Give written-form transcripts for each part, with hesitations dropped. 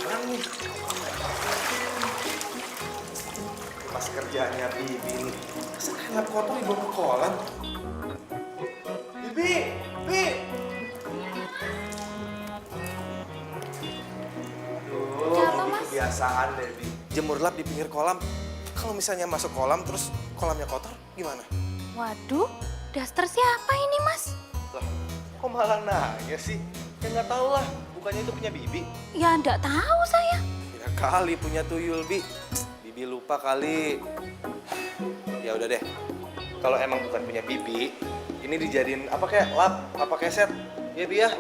Mana nih? Pas kerjanya Bibi nih. Masa kayak kotor dibawa ke kolam? Bibi! Bibi! Kenapa, Bibi Mas? kebiasaan deh, Bibi. Jemur lap di pinggir kolam. Kalau misalnya masuk kolam terus kolamnya kotor, gimana? Waduh, daster siapa ini, Mas? Lah, kok malah nanya sih? Ya nggak tahu lah, bukannya itu punya Bibi. Ya, nggak tahu saya. Ya kali punya tuyul, Bi. Bibi lupa kali. Ya udah deh. Kalau emang bukan punya Bibi, ini dijadiin apa kayak lap, apa kayak set. Ya, Bi ya.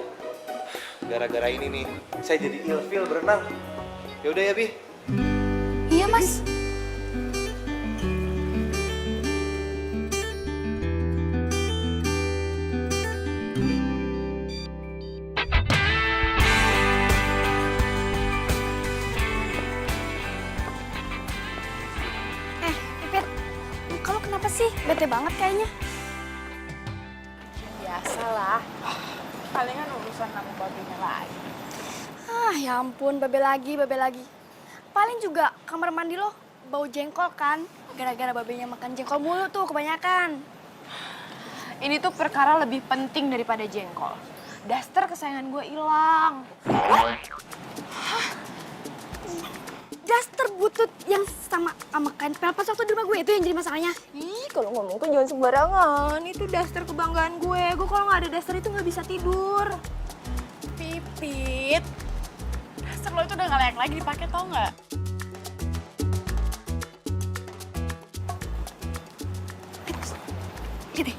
Gara-gara ini nih, saya jadi ilfeel berenang. Ya udah ya, Bi. Iya, Mas. Pipit, kamu kenapa sih? Bete banget kayaknya. Biasalah, palingan urusan sama babinya lagi. Ah, ya ampun, babe lagi, babe lagi. Paling juga kamar mandi lo bau jengkol kan? Gara-gara babenya makan jengkol mulu tuh kebanyakan. Ini tuh perkara lebih penting daripada jengkol. Daster kesayangan gue hilang. Daster butut yang sama kain pelpas waktu di rumah gue itu yang jadi masalahnya. Ih, kalau ngomong tuh jangan sembarangan. Itu daster kebanggaan gue. Gue kalau nggak ada daster itu nggak bisa tidur. Pipit, daster lo itu udah gak layak lagi dipakai, tau nggak? Gitu.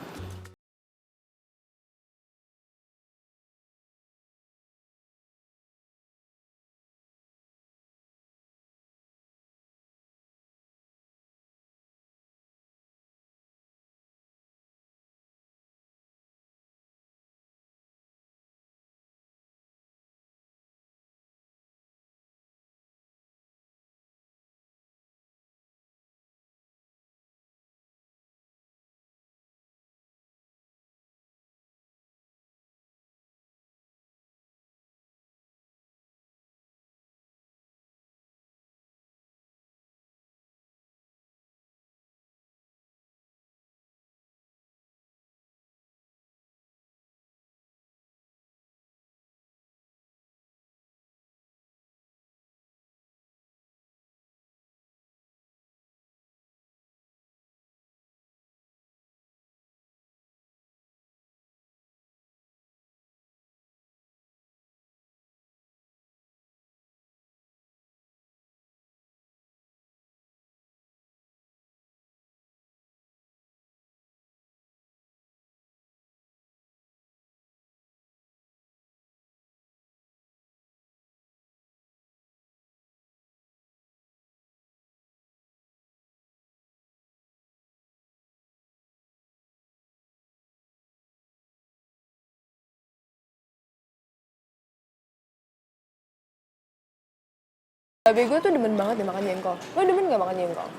Babe gue tuh demen banget deh makan jengkol. Lo demen nggak makan jengkol?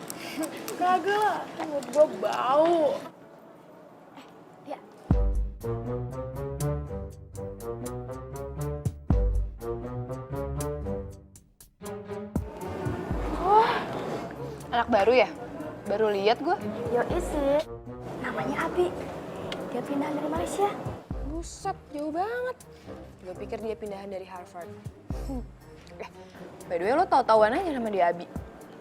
Kagak lah, mulut gue bau. Ya. Anak baru ya? Baru lihat gue. Yo isi. Namanya Abi. Dia pindah dari Malaysia. Buset, jauh banget. Gue pikir dia pindahan dari Harvard. By the way, lo tau-tauan aja sama dia, Abi.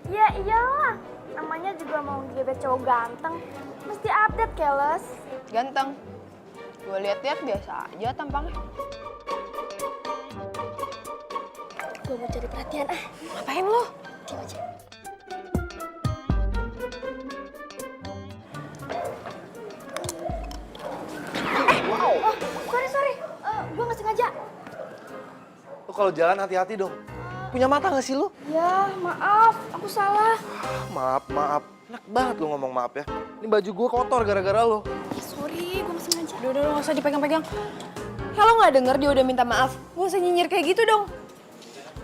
Ya iyalah. Namanya juga mau gebet cowok ganteng. Mesti update, keles. Ganteng. Gue lihat-lihat biasa aja tampangnya. Gue mau cari perhatian ah. Ngapain lo? Diam aja. Sorry. Gue nggak sengaja. Lo kalau jalan hati-hati dong. Punya mata nggak sih lo? Ya, maaf. Aku salah. Maaf. Enak banget lo ngomong maaf ya. Ini baju gue kotor gara-gara lo. Sorry, gue nggak sengaja. Udah, lo gak usah dipegang-pegang. Kalau nggak denger dia udah minta maaf, gak usah nyinyir kayak gitu dong.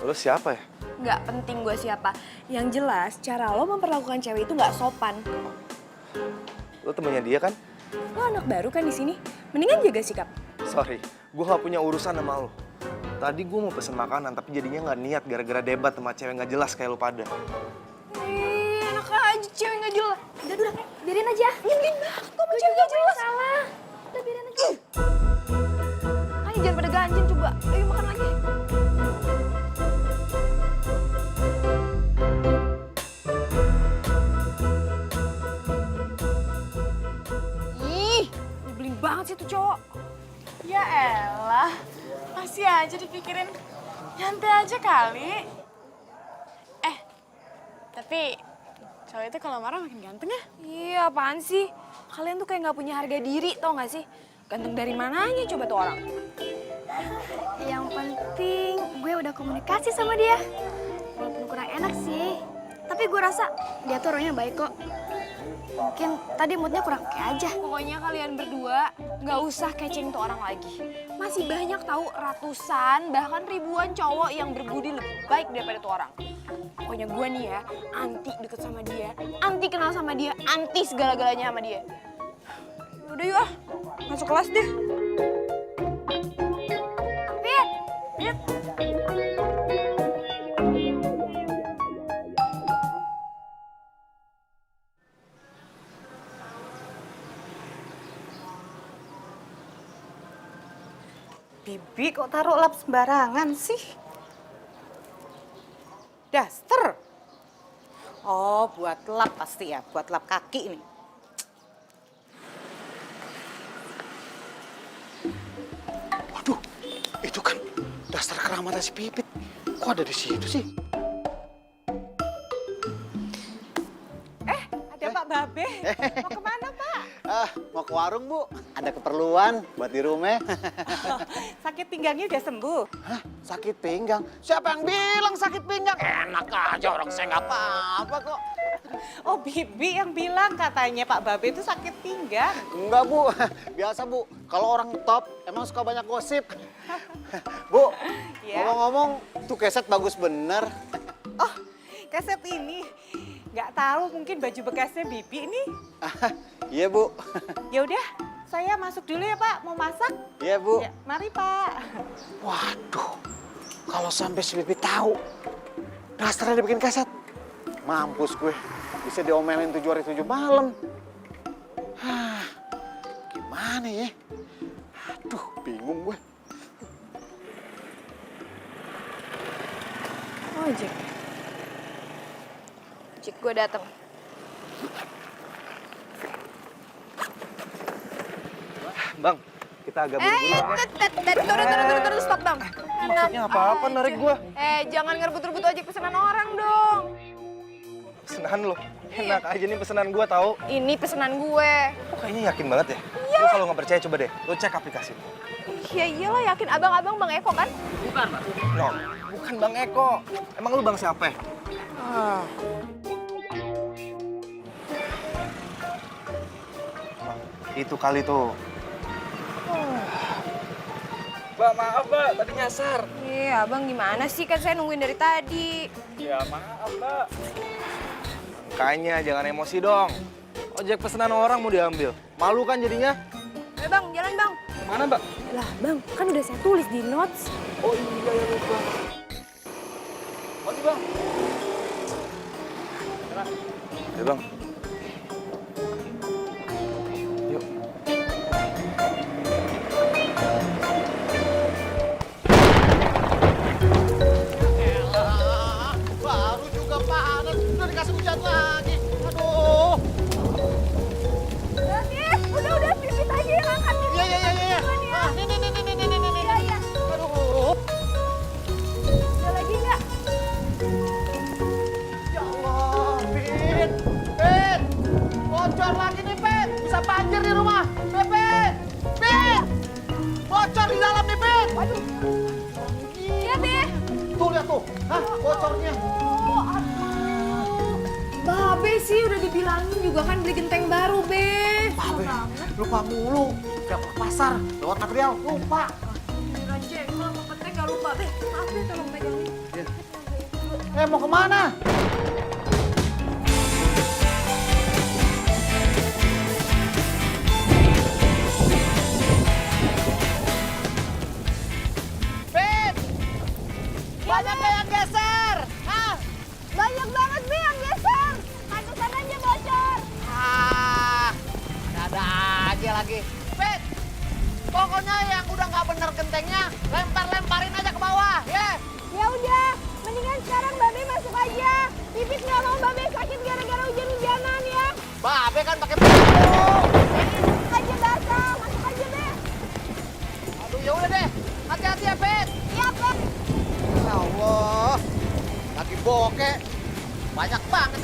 Lo siapa ya? Nggak penting gue siapa. Yang jelas, cara lo memperlakukan cewek itu nggak sopan. Lo temennya dia kan? Lo anak baru kan di sini, mendingan jaga sikap. Sorry, gue gak punya urusan sama lo. Tadi gue mau pesen makanan, tapi jadinya nggak niat gara-gara debat sama cewek nggak jelas kayak lu pada. Ih, enak aja cewek nggak jelas. Udah, biarin aja. Nyebelin banget, kok mau cewek gak jelas? Salah. Udah, biarin aja. Ayo jangan pada ganjen coba. Ayo makan lagi. Ih, nyebelin banget sih tuh cowok. Ya elah, masih aja dipikirin. Nyantai aja kali. Tapi cowok itu kalau marah makin ganteng ya. Iya, apaan sih? Kalian tuh kayak nggak punya harga diri, tau gak sih? Ganteng dari mananya coba tuh orang? Yang penting gue udah komunikasi sama dia. Walaupun kurang enak sih, tapi gue rasa dia tuh orangnya baik kok. Mungkin tadi moodnya kurang oke aja. Pokoknya kalian berdua nggak usah keceng tuh orang lagi. Masih banyak tahu ratusan, bahkan ribuan cowok yang berbudi lebih baik daripada tuh orang. Pokoknya gue nih ya, anti deket sama dia, anti kenal sama dia, anti segala-galanya sama dia. Udah yuk masuk kelas deh. Fit, Bibi kok taruh lap sembarangan sih? Daster. Oh, buat lap pasti ya, buat lap kaki ini. Waduh, itu kan daster keramatnya si Pipit. Kok ada di situ sih? Ada Pak Babe. Mau kemana, Pak? Mau ke warung, Bu. Ada keperluan buat di rumah. Sakit pinggangnya udah sembuh. Hah? Sakit pinggang? Siapa yang bilang sakit pinggang? Enak aja, orang saya nggak apa-apa kok. Oh, Bibi yang bilang katanya Pak Babe itu sakit pinggang. Enggak, Bu. Biasa, Bu. Kalau orang top emang suka banyak gosip. Bu, Iya? ngomong-ngomong, tuh keset bagus bener. Oh, kaset ini. Nggak tahu mungkin baju bekasnya Bibi ini. Iya, Bu. Ya udah, saya masuk dulu ya, Pak. Mau masak? Iya, Bu. Ya, mari, Pak. Waduh, kalau sampai si Bibi tahu, dasternya dibikin kaset. Mampus gue, bisa diomelin 7 hari 7 malam. Hah, gimana ya? Aduh, bingung gue. Oh, Jack. Jack, gue dateng. Bang, kita agak buru-buru ya. Turun, stop, Bang. Maksudnya apa-apa narik gua? Jangan ngerebut-rebut ojek pesanan orang dong. Pesanan lo, enak aja nih pesanan gua tahu. Ini pesanan gue. Kok kayaknya yakin banget ya? Lu kalau nggak percaya coba deh, lu cek aplikasi. Ya iyalah, yakin abang-abang Bang Eko kan? No, bukan Bang Eko. Emang lu Bang siapa? Itu kali tuh. Mbak, maaf Mbak, tadi nyasar. Iya, abang gimana sih? Kan saya nungguin dari tadi. Ya maaf Mbak. Makanya jangan emosi dong. Ojek pesanan orang mau diambil. Malu kan jadinya? Bang, jalan Bang. Mana Mbak? Lah Bang, kan udah saya tulis di notes. Oh iya ya lupa. Oke Bang. Ya Bang. Yuk. Elah, baru juga panas, udah dikasih hujan lagi. Aduh. udah, pipit aja yang angkat. Iya. Ah, nih. Iya. Aduh. Ada lagi nggak? Ya Allah, Pit. Bocor lagi nih, Pit. Bisa banjir di rumah. Pit. Bocor di dalam nih, Pit. Waduh. Iya, Be. Tuh, lihat tuh. Hah, bocornya. Babe sih udah dibilangin juga kan beli genteng baru, Be. Babe, lupa mulu. Gak ke pasar, lewat material, lupa. Rancang, kalau mau genteng gak lupa, Be. Maaf deh tolong megangin. Mau kemana? Pit!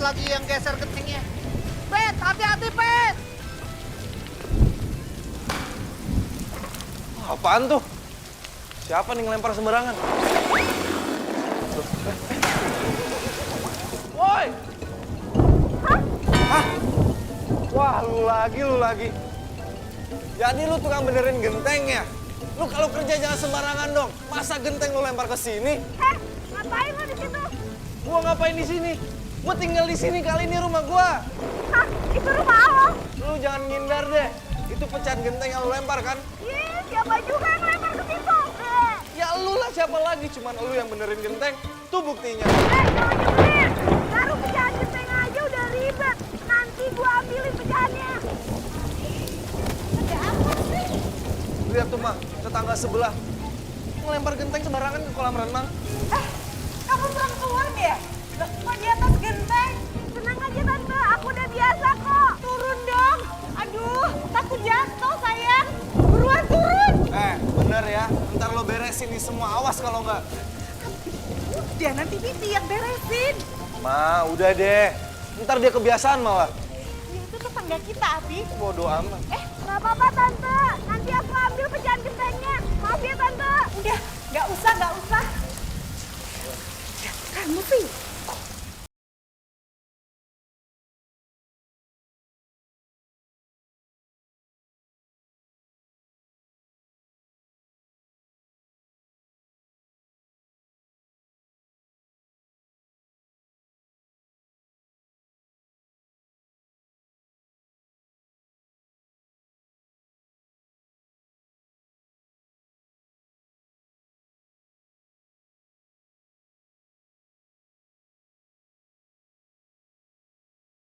lagi yang geser gentingnya. Pet, hati-hati Pet. Apaan tuh? Siapa nih ngelempar sembarangan? Woi! Hah? Wah, lu lagi. Jadi lu tukang benerin genteng ya? Lu kalau kerja jangan sembarangan dong. Masa genteng lu lempar ke sini? Ngapain lo di situ? Gua ngapain di sini? Gua tinggal di sini, kali ini rumah gua. Hah, itu rumah lo? Lu jangan ngindar deh. Itu pecahan genteng yang lu lempar kan? Ih, siapa juga yang lempar ke situ? Ya lu lah, siapa lagi? Cuman lu yang benerin genteng. Tuh buktinya. Jangan nyebelin. Baru pecahan genteng aja udah ribet. Nanti gua ambilin pecahannya. Ada apa sih? Lihat tuh, Mah, tetangga sebelah. Ngelempar genteng sembarangan ke kolam renang. Kamu perempuan ya? Loh, kok di atas genteng? Tenang aja Tante, aku udah biasa kok. Turun dong. Aduh, takut jatuh sayang. Buruan turun. Bener ya. Ntar lo beresin nih semua. Awas kalau nggak. Udah, nanti Pipi yang beresin. Ma, udah deh. Ntar dia kebiasaan malah. Ya, itu tetangga kita, Abi. Bodoh amat. Nggak apa-apa Tante, nanti aku ambil pecahan gentengnya. Maaf ya Tante. Udah, nggak usah. Ya, kamu sih.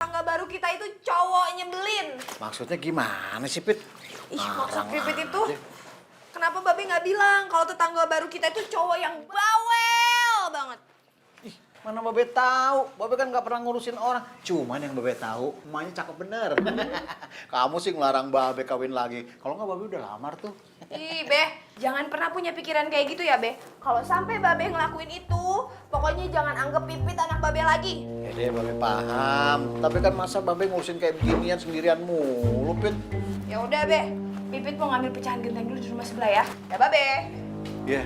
Tetangga baru kita itu cowok nyebelin. Maksudnya gimana sih, Pit? Ih, maksud Ngarang Pipit itu, aja. kenapa Babe nggak bilang kalau tetangga baru kita itu cowok yang bawel banget? Ih, mana Babe tahu? Babe kan nggak pernah ngurusin orang. Cuman yang Babe tahu, emaknya cakep bener. Kamu sih ngelarang Babe kawin lagi. Kalau nggak Babe udah lamar tuh. Ih, Beh, jangan pernah punya pikiran kayak gitu ya, Beh. Kalau sampai Babe ngelakuin itu, pokoknya jangan anggap Pipit anak Babe lagi. Ya deh, Babe paham. Tapi kan masa Babe ngurusin kayak beginian sendirian mulu, Pit? Ya udah, Beh. Pipit mau ngambil pecahan genteng dulu di rumah sebelah ya. Ya, Babe. Ya.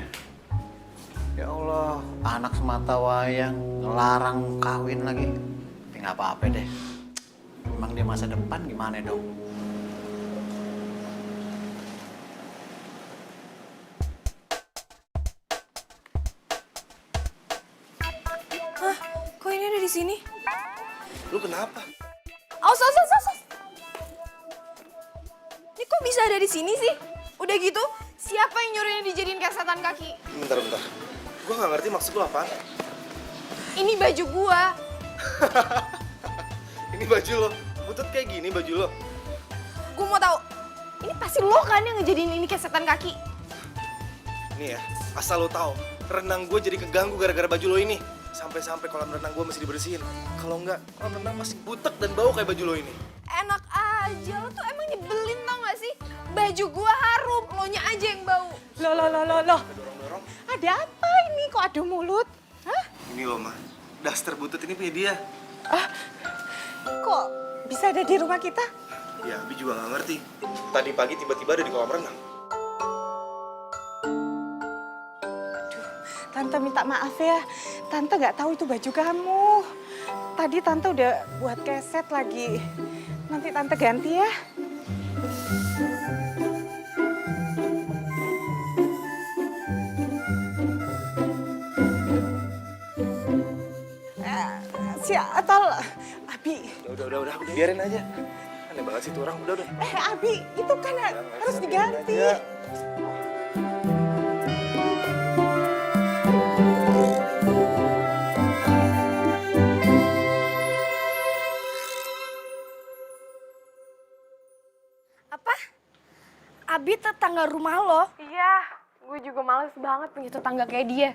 Ya Allah, anak semata wayang ngelarang kawin lagi. Tapi nggak apa-apa deh. Emang dia masa depan gimana dong? Hah? Kok ini ada di sini? Lu kenapa? Aus. Ini kok bisa ada di sini sih? Udah gitu, siapa yang nyuruhnya dijadiin kasatan kaki? Bentar. Gua nggak ngerti maksud lu apaan. Ini baju gua. Ini baju lo. Butut kayak gini baju lo. Gua mau tahu. Ini pasti lo kan yang ngejadiin ini kasatan kaki. Nih ya, asal lo tahu, renang gue jadi keganggu gara-gara baju lo ini. Sampai-sampai kolam renang gue mesti dibersihin. Kalau enggak, kolam renang pasti butek dan bau kayak baju lo ini. Enak aja, lo tuh emang nyebelin tau gak sih? Baju gua harum, lo nya aja yang bau. Loh. Dorong-dorong. Ada apa ini? Kok adu mulut? Hah? Ini lo, Ma. Daster butut ini punya dia. Kok bisa ada di rumah kita? Ya, Abi juga nggak ngerti. Tadi pagi tiba-tiba ada di kolam renang. Tante minta maaf ya. Tante nggak tahu itu baju kamu. Tadi Tante udah buat keset lagi. Nanti Tante ganti ya. Si Atol, Abi. Udah, biarin aja. Aneh banget sih tuh orang, udah. Abi, itu kan harus diganti. Aja. Apa? Abi tetangga rumah lo? Iya, gue juga males banget punya tetangga kayak dia.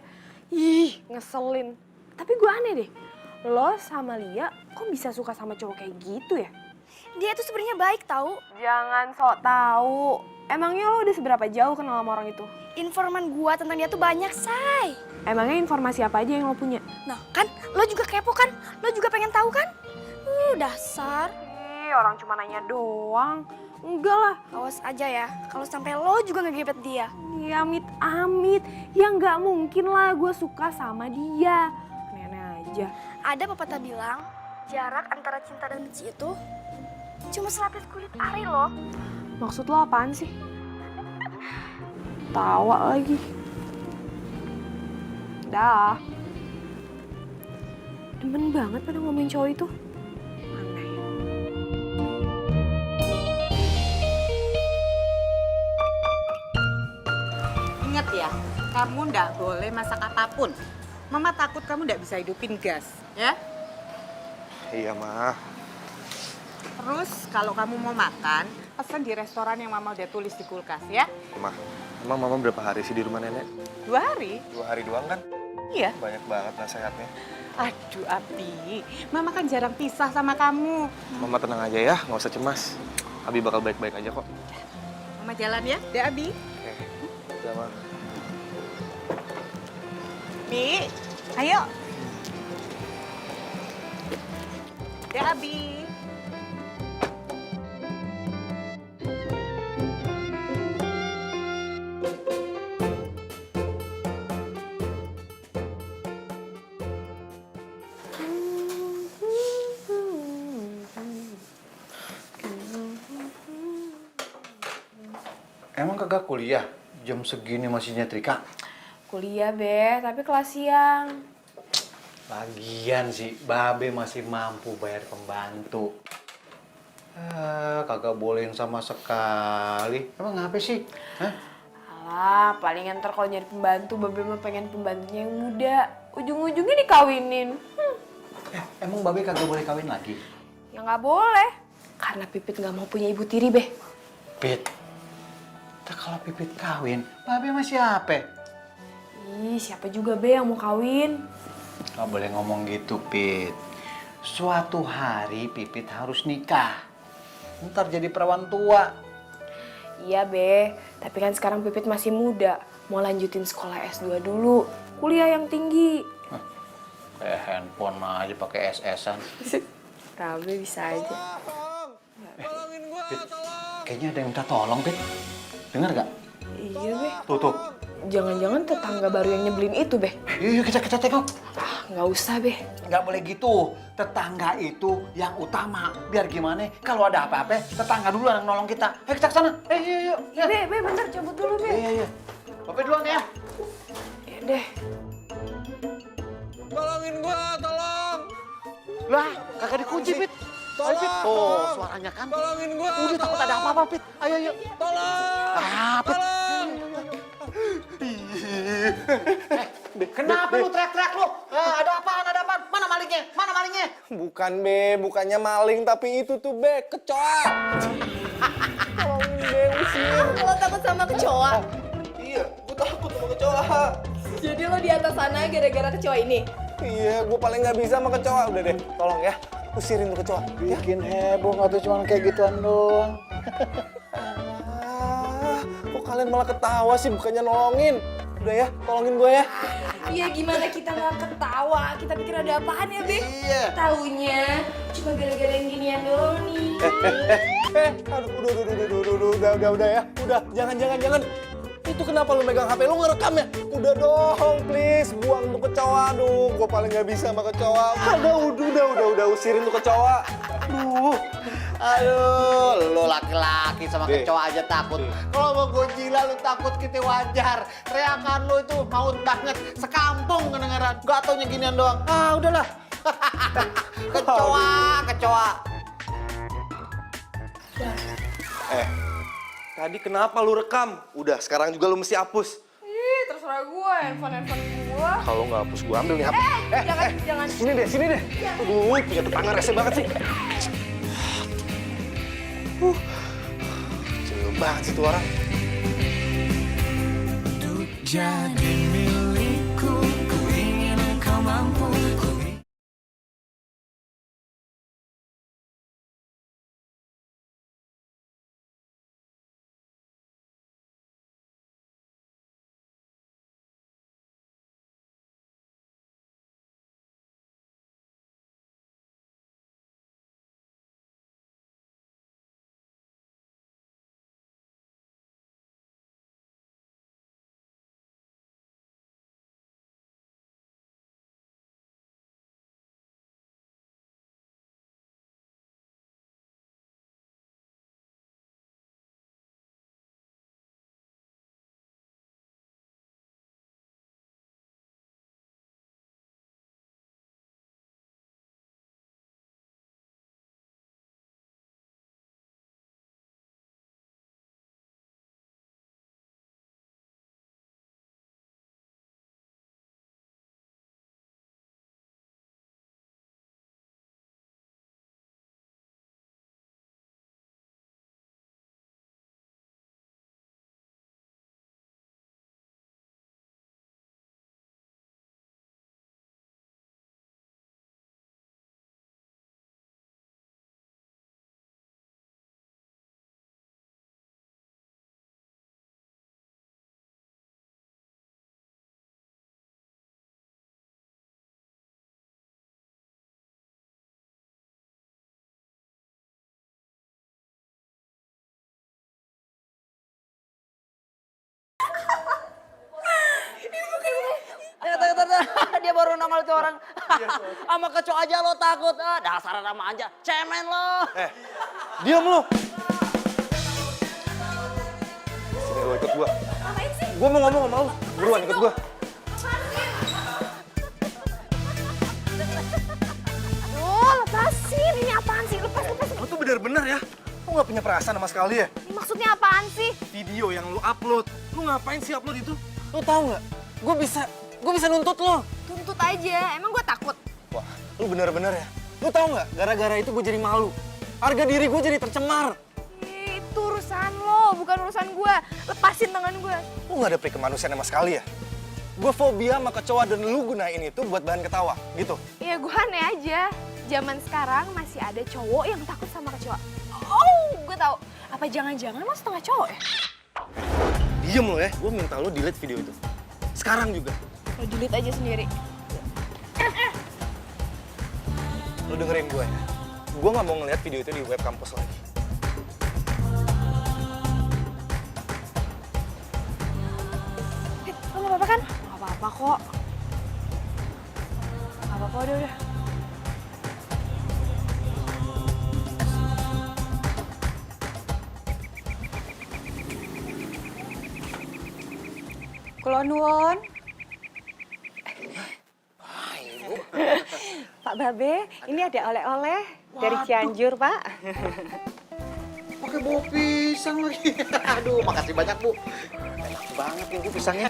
Ih, ngeselin. Tapi gue aneh deh, lo sama Lia kok bisa suka sama cowok kayak gitu ya? Dia tuh sebenarnya baik tahu. Jangan sok tahu. Emangnya lo udah seberapa jauh kenal sama orang itu? Informan gua tentang dia tuh banyak, say. Emangnya informasi apa aja yang lo punya? Nah, kan Lo juga kepo kan? Lo juga pengen tahu kan? Dasar. Ih, orang cuma nanya doang. Enggak lah. Awas aja ya, kalau sampai lo juga ngegebet dia. Ya amit-amit. Ya nggak mungkin lah gue suka sama dia. Aneh-aneh aja. Ada pepatah bilang, jarak antara cinta dan benci itu cuma selapis kulit ari loh. Maksud lo apaan sih? Tawa lagi. Dah. Demen banget pada ngomongin cowok itu. Aneh. Ingat ya, kamu ndak boleh masak apapun. Mama takut kamu ndak bisa hidupin gas, ya? Iya, Ma. Terus kalau kamu mau makan, pesan di restoran yang Mama udah tulis di kulkas, ya? Ma, emang Mama berapa hari sih di rumah nenek? 2 hari? 2 hari doang kan? Iya. Banyak banget nasihatnya. Aduh, Abi. Mama kan jarang pisah sama kamu. Mama tenang aja ya, nggak usah cemas. Abi bakal baik-baik aja kok. Mama jalan ya, deh Abi. Oke, udah, Ma. Bi, ayo. Deh Abi. Emang kagak kuliah? Jam segini masih nyetrika? Kuliah, Be, tapi kelas siang. Lagian sih, Babe masih mampu bayar pembantu. Kagak bolehin sama sekali. Emang ngapa sih? Hah? Alah, palingan ntar kalau nyari pembantu, Babe mah pengen pembantunya yang muda. Ujung-ujungnya dikawinin. Emang Babe kagak boleh kawin lagi? Ya nggak boleh. Karena Pipit nggak mau punya ibu tiri, Be. Pit, kalau Pipit kawin, Babe masih apa? Ih, siapa juga, Be, yang mau kawin? Gak boleh ngomong gitu, Pit. Suatu hari Pipit harus nikah. Ntar jadi perawan tua. Iya, Be. Tapi kan sekarang Pipit masih muda. Mau lanjutin sekolah S2 dulu. Kuliah yang tinggi. Kayak handphone aja pakai SS-an. Tahu, Be, bisa aja. Pit, kayaknya ada yang minta tolong, Pit. Dengar gak? Iya, Be. Tuh. Jangan-jangan tetangga baru yang nyebelin itu, Be. Yuk, kita tengok. Ah, nggak usah, Be. Nggak boleh gitu. Tetangga itu yang utama. Biar gimana, kalau ada apa-apa, tetangga dulu yang nolong kita. Ayo kita ke sana. Yuk. Be, bentar, cabut dulu, Be. Iya. Bapak duluan ya. Ya deh. Tolongin gua, tolong! Lah, kagak dikunci, Pit. Ayo, Pit. Oh, suaranya kan. Tolongin gua! Udah takut ada apa-apa, Pit. Ayo. Tolong! Pit. Kenapa lu teriak-teriak lu? Ada apaan? Mana malingnya? Bukan, Be. Bukannya maling, tapi itu tuh, Be. Kecoa! Tolongin, Be. Usir. Lo takut sama kecoa? Iya, gua takut sama kecoa. Jadi lo di atas sana gara-gara kecoa ini? Iya, gua paling nggak bisa sama kecoa. Udah deh, tolong ya. Usirin tuh kecoa. Ya. Bikin heboh nggak tuh cuma kayak gituan doang. Kok kalian malah ketawa sih, bukannya nolongin? Udah ya, tolongin gue ya. Iya, gimana kita nggak ketawa? Kita pikir ada apaan ya, Be? Iya. Taunya cuma gara-gara yang ginian doang nih. Aduh, udah ya. Udah, jangan. Itu kenapa lu megang HP lu ngerekam ya? Udah dong, please, buang tuh kecoa. Aduh, gue paling nggak bisa sama kecoa. Udah, usirin tuh kecoa. Aduh, lu laki-laki sama Be. kecoa aja takut. Kalau mau Godzilla lu takut kita wajar. Teriakan lu itu maut banget. Sekampung kedengeran. Gak taunya ginian doang. Ah, udahlah. Kecoa. Tadi kenapa lu rekam? Udah, sekarang juga lu mesti hapus. Ih, terserah gue, handphone gue. Kalau nggak hapus, gue ambil nih HP. Jangan. Sini deh. Aduh, punya tetangga rese banget sih. Kecil banget sih tuh orang. Jadi milikku, ku ingin kau mampu Dia baru nongol tuh orang. Sama kecoa aja lo takut. Dasar sama aja. Cemen lo. Diam lu. Sini lu ikut gua. Ngapain sih? Gua mau ngomong sama lu. Buruan ikut gua. Oh, lepasin. Ini apaan sih? Lepas. Lu tuh bener-bener ya. Lu gak punya perasaan sama sekali ya? Ini maksudnya apaan sih? Video yang lu upload. Lu ngapain sih upload itu? Lu tahu nggak? Gue bisa nuntut lo. Tuntut aja, emang gue takut? Wah, lu bener-bener ya. Lu tahu nggak? Gara-gara itu gue jadi malu. Harga diri gue jadi tercemar. Itu urusan lo, bukan urusan gue. Lepasin tangan gue. Lu nggak ada peri kemanusiaan sama sekali ya? Gue fobia sama kecoa dan lu gunain itu buat bahan ketawa, gitu. Ya gue aneh aja. Zaman sekarang masih ada cowok yang takut sama kecoa. Oh, gue tahu. Apa jangan-jangan lo setengah cowok ya? Diem lo ya, gue minta lo delete video itu. Sekarang juga. Lo delete aja sendiri. Lo dengerin gue ya. Gue nggak mau ngeliat video itu di web kampus lagi. Lo gak apa-apa kan? Gak apa-apa kok. Gak apa-apa, udah. Kula nuwun. Pak Babe, ini ada oleh-oleh dari Cianjur, Pak. Pakai bawa pisang lagi. Aduh, makasih banyak, Bu. Enak banget nih, Bu, pisangnya.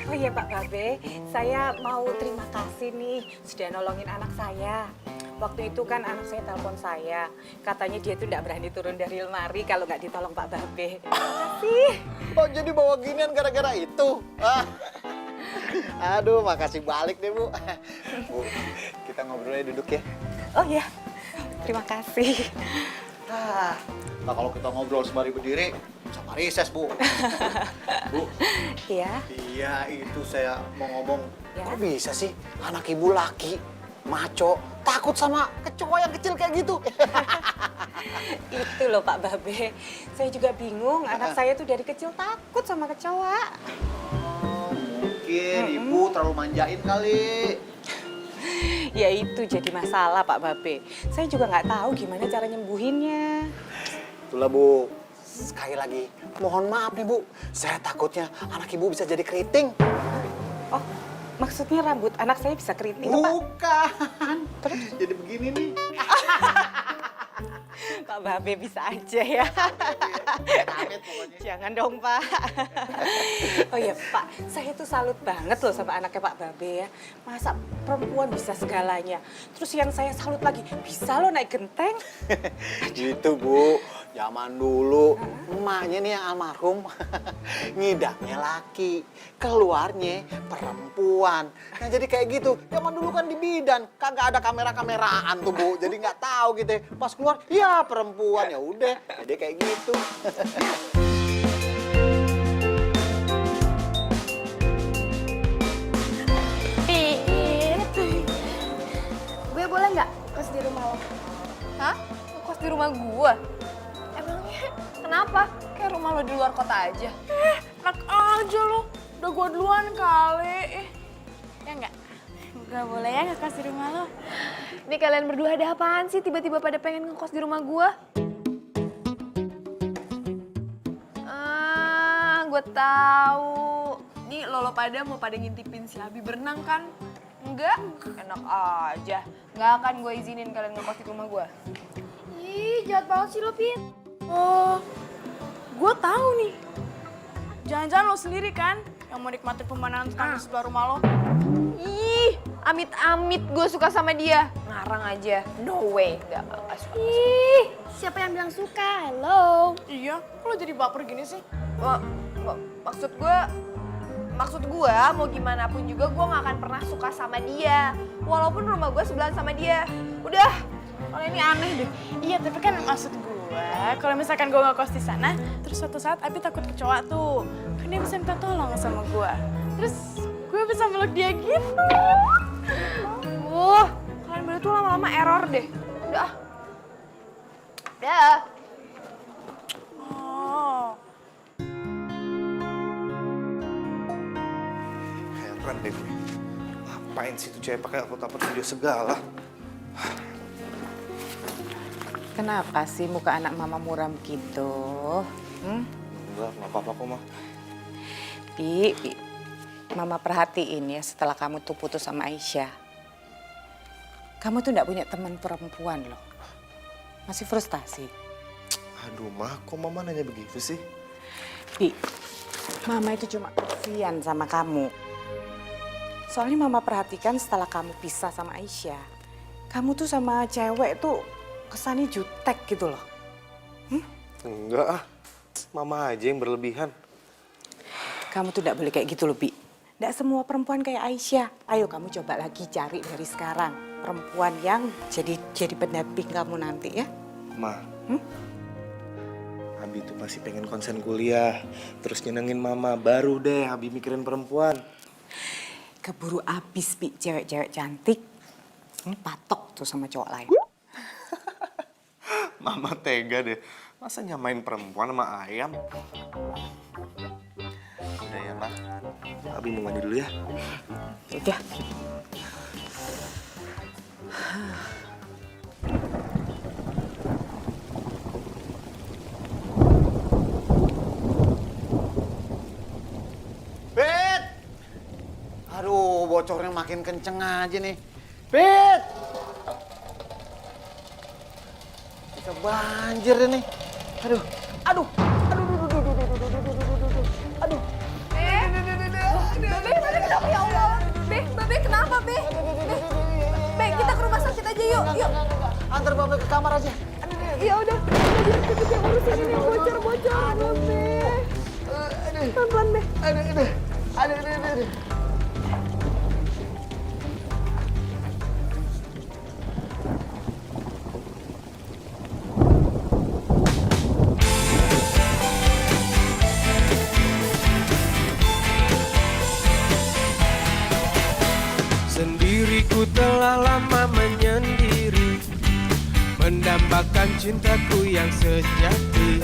Oh iya, Pak Babe, saya mau terima kasih nih sudah nolongin anak saya. Waktu itu kan anak saya telepon saya, katanya dia tuh nggak berani turun dari lemari kalau nggak ditolong Pak Babe. Makasih. Oh, jadi bawa ginian gara-gara itu? Aduh, makasih balik deh, Bu. Bu, kita ngobrolnya duduk ya. Oh iya, terima kasih. Nah, kalau kita ngobrol sembari berdiri, sama rises, Bu. Bu, Iya. iya itu saya mau ngomong. Ya. Kok bisa sih anak ibu laki, maco, takut sama kecoa yang kecil kayak gitu? Itu loh Pak Babe, saya juga bingung. Anak saya tuh dari kecil takut sama kecoa. Mungkin ibu terlalu manjain kali. Ya itu jadi masalah Pak Babe. Saya juga nggak tahu gimana cara nyembuhinnya. Itulah, Bu. Sekali lagi, mohon maaf nih, Bu. Saya takutnya anak ibu bisa jadi keriting. Oh, maksudnya rambut anak saya bisa keriting, Pak? Bukan. Terus jadi begini nih. Pak Babe bisa aja ya. Amit pokoknya. Jangan dong, Pak. Oh iya, Pak. Saya tuh salut banget loh sama anaknya Pak Babe ya. Masa perempuan bisa segalanya. Terus yang saya salut lagi, bisa loh naik genteng. Gitu, Bu. Zaman dulu, emaknya nih yang almarhum, ngidamnya laki, keluarnya perempuan. Nah jadi kayak gitu, zaman dulu kan di bidan, kagak ada kamera-kameraan tuh, Bu. Jadi nggak tahu gitu ya. Pas keluar, ya perempuan, ya udah. Jadi kayak gitu. Gue boleh nggak kos di rumah lo? Hah? Ngekos di rumah gue? Emangnya kenapa? Kayak rumah lo di luar kota aja. Enak aja lo. Udah gue duluan kali. Ya enggak? Gak boleh ya ngekos di rumah lo. Ini kalian berdua ada apaan sih tiba-tiba pada pengen ngekos di rumah gue? Gue tahu. Nih lo pada mau pada ngintipin si Abi berenang kan? Enggak? Enak aja. Nggak akan gue izinin kalian ngekos di rumah gue. Ih, jahat banget sih lo, Pin. Oh, gue tahu nih. Jangan-jangan lo sendiri kan yang mau nikmatin pemandangan kampus sebelah rumah lo? Ih, amit-amit gue suka sama dia. Ngarang aja. No way. Nggak suka. Ih, siapa yang bilang suka? Halo. Iya, kok lo jadi baper gini sih? Maksud gue mau gimana pun juga gue gak akan pernah suka sama dia. Walaupun rumah gue sebelahan sama dia. Udah, kalau ini aneh deh. Iya, tapi kan maksud gue, kalau misalkan gue ngekos di sana, terus suatu saat Abi takut kecoa tuh, kan dia bisa minta tolong sama gue. Terus gue bisa meluk dia gitu. Kalian berdua tuh lama-lama error deh. Udah. Udah. Oh. Heran deh gue. Ngapain sih tuh cewek pakai upload video segala? Kenapa sih muka anak mama muram gitu? Enggak apa-apa kok, Mah. Bi, mama perhatiin ya setelah kamu tuh putus sama Aisyah. Kamu tuh nggak punya teman perempuan loh. Masih frustasi. Aduh, Mah, kok Mama nanya begitu sih? Bi, mama itu cuma kasihan sama kamu. Soalnya mama perhatikan setelah kamu pisah sama Aisyah, kamu tuh sama cewek tuh kesannya jutek gitu loh. Enggak ah, Mama aja yang berlebihan. Kamu tuh tidak boleh kayak gitu loh, Bi. Tidak semua perempuan kayak Aisyah. Ayo kamu coba lagi cari dari sekarang perempuan yang jadi pendamping kamu nanti ya. Ma, Abi tuh pasti pengen konsen kuliah, terus nyenengin Mama, baru deh Abi mikirin perempuan. Keburu abis, Bi, cewek-cewek cantik patok tuh sama cowok lain. Mama tega deh, masa nyamain perempuan sama ayam? Udah ya, Ma. Abi mau mandi dulu ya. Udah. Bet! Aduh, bocornya makin kenceng aja nih. Bet! Bisa banjir deh nih. Aduh, aduh, aduh, aduh, aduh, aduh, aduh, aduh, aduh, aduh, aduh, aduh. Babe kenapa ya Allah? Babe kenapa, Be? Be, kita ke rumah sakit aja yuk. Yuk. Antar Babe ke kamar aja. Ya udah. Cepet yang urusin ini bocor. Babe. Pelan-pelan, Be. Aduh. Sendiriku telah lama menyendiri, mendambakan cintaku yang sejati.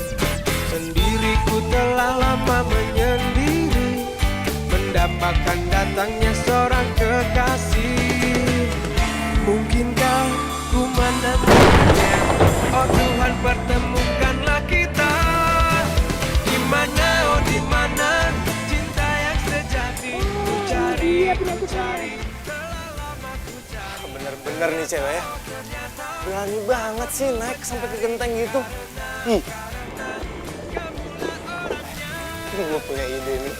Sendiriku telah lama menyendiri, mendambakan datangnya seorang kekasih. Mungkinkah ku menemukannya? Oh Tuhan, pertemukanlah kita. Di mana, oh di mana cinta yang sejati? Ku cari. Bener-bener nih cewek ya. Berani banget sih naik sampai ke genteng gitu. Gue punya ide nih.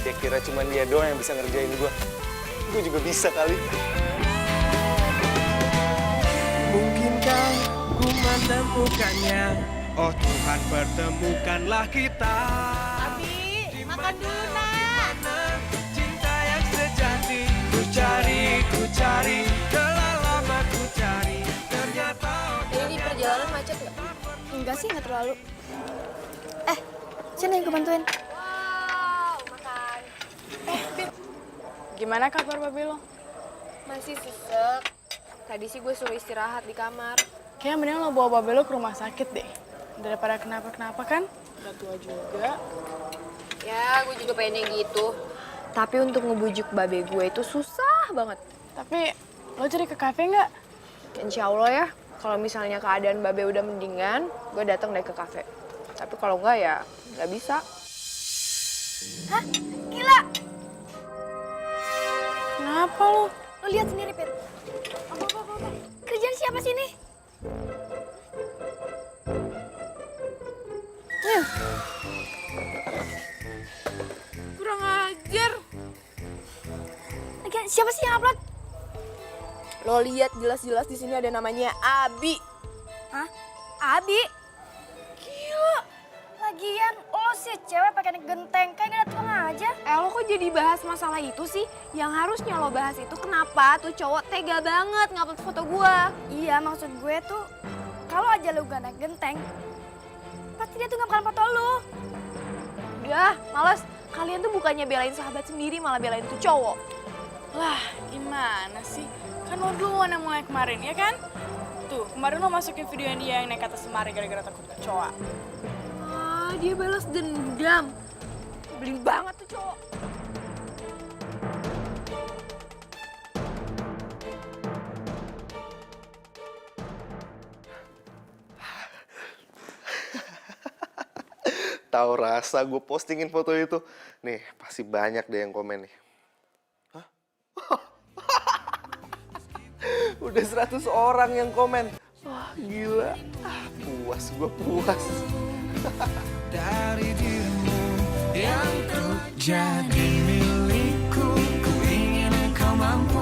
Dia kira cuma dia doang yang bisa ngerjain gue. Gue juga bisa kali. Mungkinkah ku menemukannya? Oh Tuhan, pertemukanlah kita. Abi, makan dulu nak. Cinta yang sejati. Ku cari, telah lama ku cari. Ternyata Ini perjalanan macet nggak? Enggak sih, nggak terlalu. Sini aku bantuin. Wow, makan. Gimana kabar Babe lo? Masih sesek. Tadi sih gue suruh istirahat di kamar. Kayaknya mending lo bawa Babe lo ke rumah sakit deh. Daripada kenapa-kenapa kan? Udah tua juga. Ya, gue juga pengennya gitu. Tapi untuk ngebujuk babe gue itu susah banget. Tapi lo cari ke kafe nggak? Insya Allah ya, kalau misalnya keadaan babe udah mendingan, gue datang deh ke kafe. Tapi kalau enggak ya nggak bisa. Hah? Gila! Kenapa lo? Lo lihat sendiri, Pit. Apa? Kerjaan siapa sih ini? Kurang ajar. Lagian siapa sih yang upload? Lo lihat jelas-jelas di sini ada namanya Abi. Hah? Abi? Gila! Lagian lo sih cewek pakai genteng, kayak gak ada tukang aja. Lo kok jadi bahas masalah itu sih? Yang harusnya lo bahas itu kenapa tuh cowok tega banget ngupload foto gua. Iya, maksud gue tuh, kalau aja lo gak naik genteng, pasti dia tuh gak bakalan foto lo. Udah, males. Kalian tuh bukannya belain sahabat sendiri, malah belain tuh cowok. Lah, gimana sih? Kan lo duluan yang mulai kemarin, ya kan? Tuh, kemarin lo masukin video yang dia yang naik atas lemari gara-gara takut kecoa. Ah, dia balas dendam. Beli banget tuh cowok. tahu rasa gue postingin foto itu. Nih, pasti banyak deh yang komen nih. Hah? Udah 100 orang yang komen. Wah, gila. Puas, gue puas. Dari dirimu yang ku jadi milikku, ku ingin kau mampu.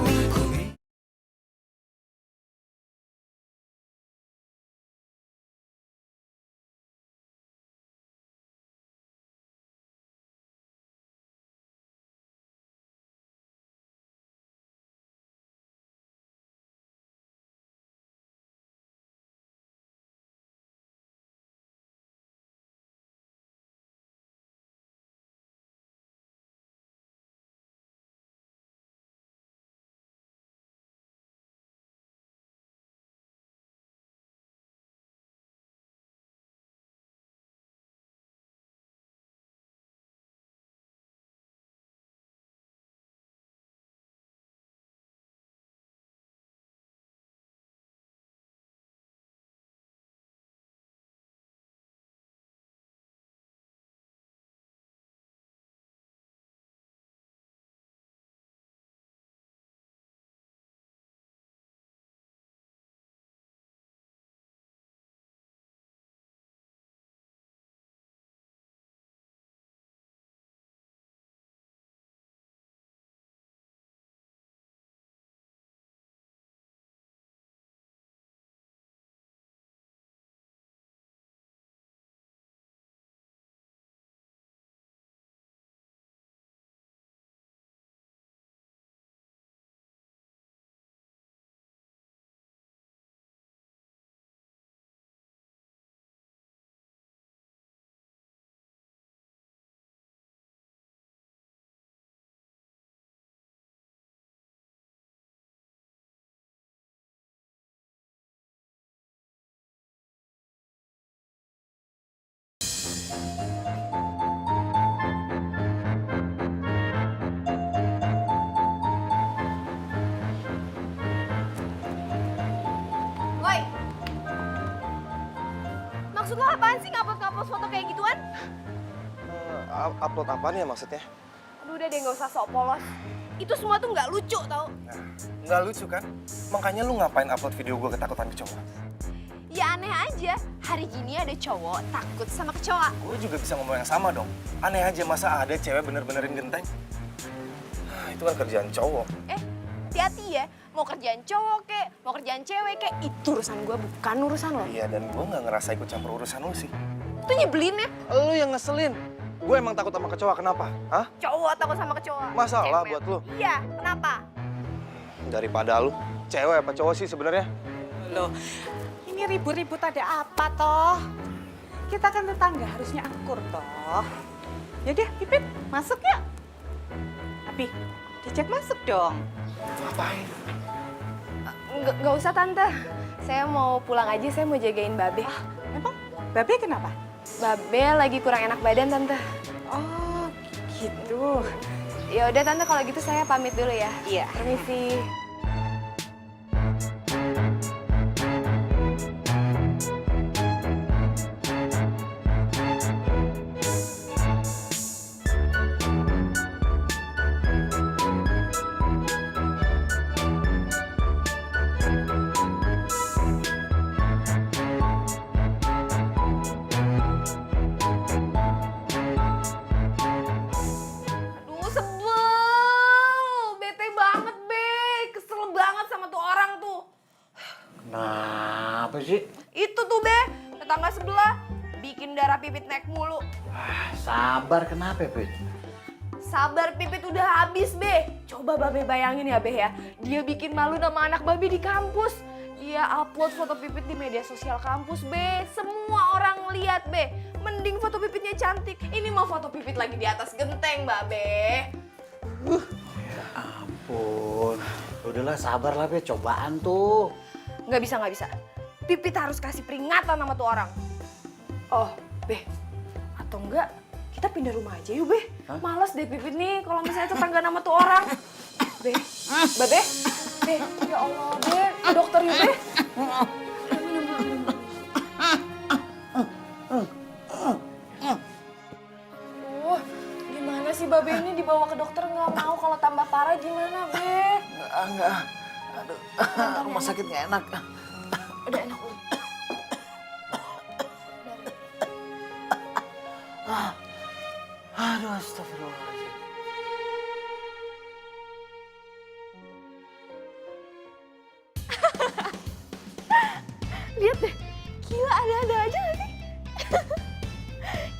Woi, maksud lo apaan sih ngupload foto kayak gituan? Upload apaan ya maksudnya? Aduh udah deh nggak usah sok polos. Itu semua tuh nggak lucu tau. Nah, nggak lucu kan? Makanya lu ngapain upload video gue ketakutan kecoa? Ya aneh aja, hari gini ada cowok takut sama kecoa. Gue juga bisa ngomong yang sama dong. Aneh aja masa ada cewek bener-benerin genteng? Itu kan kerjaan cowok. Hati-hati ya, mau kerjaan cowok kek, mau kerjaan cewek kek, itu urusan gue bukan urusan lo. Iya, dan gue nggak ngerasa ikut campur urusan lu sih. Itu nyebelin ya, Lu yang ngeselin. Gue emang takut sama kecoa, kenapa? Hah? cowok takut sama kecoa. Masalah Cewek. buat lu? Iya, kenapa? Daripada lu, cewek apa cowok sih sebenarnya? Loh, ini ribut-ribut ada apa toh? Kita kan tetangga harusnya akur toh. Yaudah, Pipit, masuk ya. Abi, diajak masuk dong. Ngapain? Nggak usah tante, saya mau pulang aja, saya mau jagain Babe. Emang Babe kenapa? Babe lagi kurang enak badan tante. Oh, gitu. Ya udah tante kalau gitu saya pamit dulu ya. Iya. Permisi. Aduh sebel, bete banget Be, kesel banget sama tuh orang tuh. Kenapa sih? Itu tuh Be, tetangga sebelah bikin darah Pipit naik mulu. Sabar, kenapa, Pit? Sabar Pipit udah habis Be. Coba Babe bayangin ya Be ya, dia bikin malu nama anak Babe di kampus. Dia upload foto Pipit di media sosial kampus Be, semua orang lihat Be. Mending foto Pipitnya cantik, ini mah foto Pipit lagi di atas genteng Babe. Ya ampun. Udahlah, sabar lah, Pit. Cobaan tuh. Nggak bisa. Pipit harus kasih peringatan sama tuh orang. Oh, Be. Atau enggak, kita pindah rumah aja yuk, Be. Males deh Pipit nih kalau misalnya tetangga nama tuh orang. Be, Babe. Be, ya Allah, Be. Ke dokter yuk, Be. rumah sakit nggak enak. Udah enak udah. Aduh, astagfirullahaladzim. Lihat deh, gila ada-ada aja gak sih?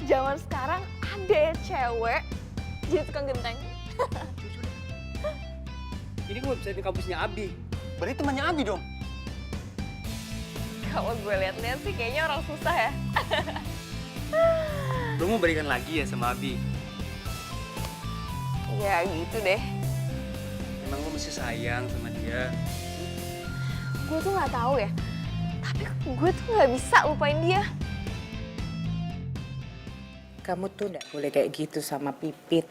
Zaman sekarang ada ya cewek jadi tukang genteng. Ini gue website kampusnya Abi. Berarti temannya Abi dong. Kalau gue lihat-lihat sih kayaknya orang susah ya. Lo mau balikan lagi ya sama Abi? Ya gitu deh. Emang lo masih sayang sama dia? Gue tuh nggak tahu ya. Tapi gue tuh nggak bisa lupain dia. Kamu tuh nggak boleh kayak gitu sama Pipit.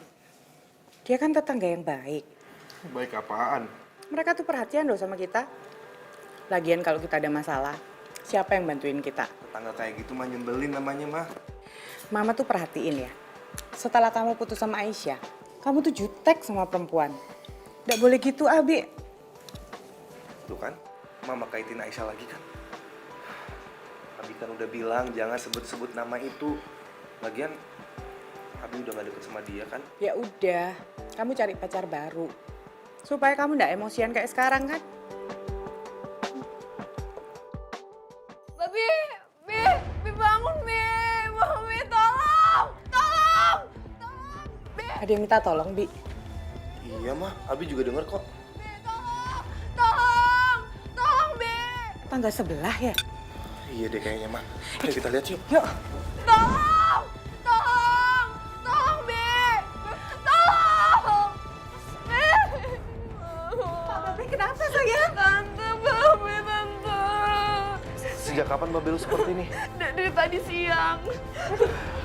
Dia kan tetangga yang baik. Baik apaan? Mereka tuh perhatian loh sama kita. Lagian kalau kita ada masalah, siapa yang bantuin kita? Tetangga kayak gitu mah nyebelin namanya mah. Mama tuh perhatiin ya. Setelah kamu putus sama Aisyah, kamu tuh jutek sama perempuan. Nggak boleh gitu, Abi. Tuh kan, mama kaitin Aisyah lagi kan. Abi kan udah bilang jangan sebut-sebut nama itu. Lagian, Abi udah gak deket sama dia kan. Ya udah, kamu cari pacar baru. Supaya kamu nggak emosian kayak sekarang kan. Babi bangun, Bi. Babi tolong. Bi, Ada yang minta tolong, Bi. Iya mah, Abi juga denger kok. tolong, Bi. Tangga sebelah ya? Iya deh kayaknya mah. Ayo kita lihat yuk. Yuk. Tolong, Bi. Tolong. Bi. Pak Babe kenapa sayang? Tante, Babi, Tante. Sejak kapan Babel seperti ini? Dari tadi siang.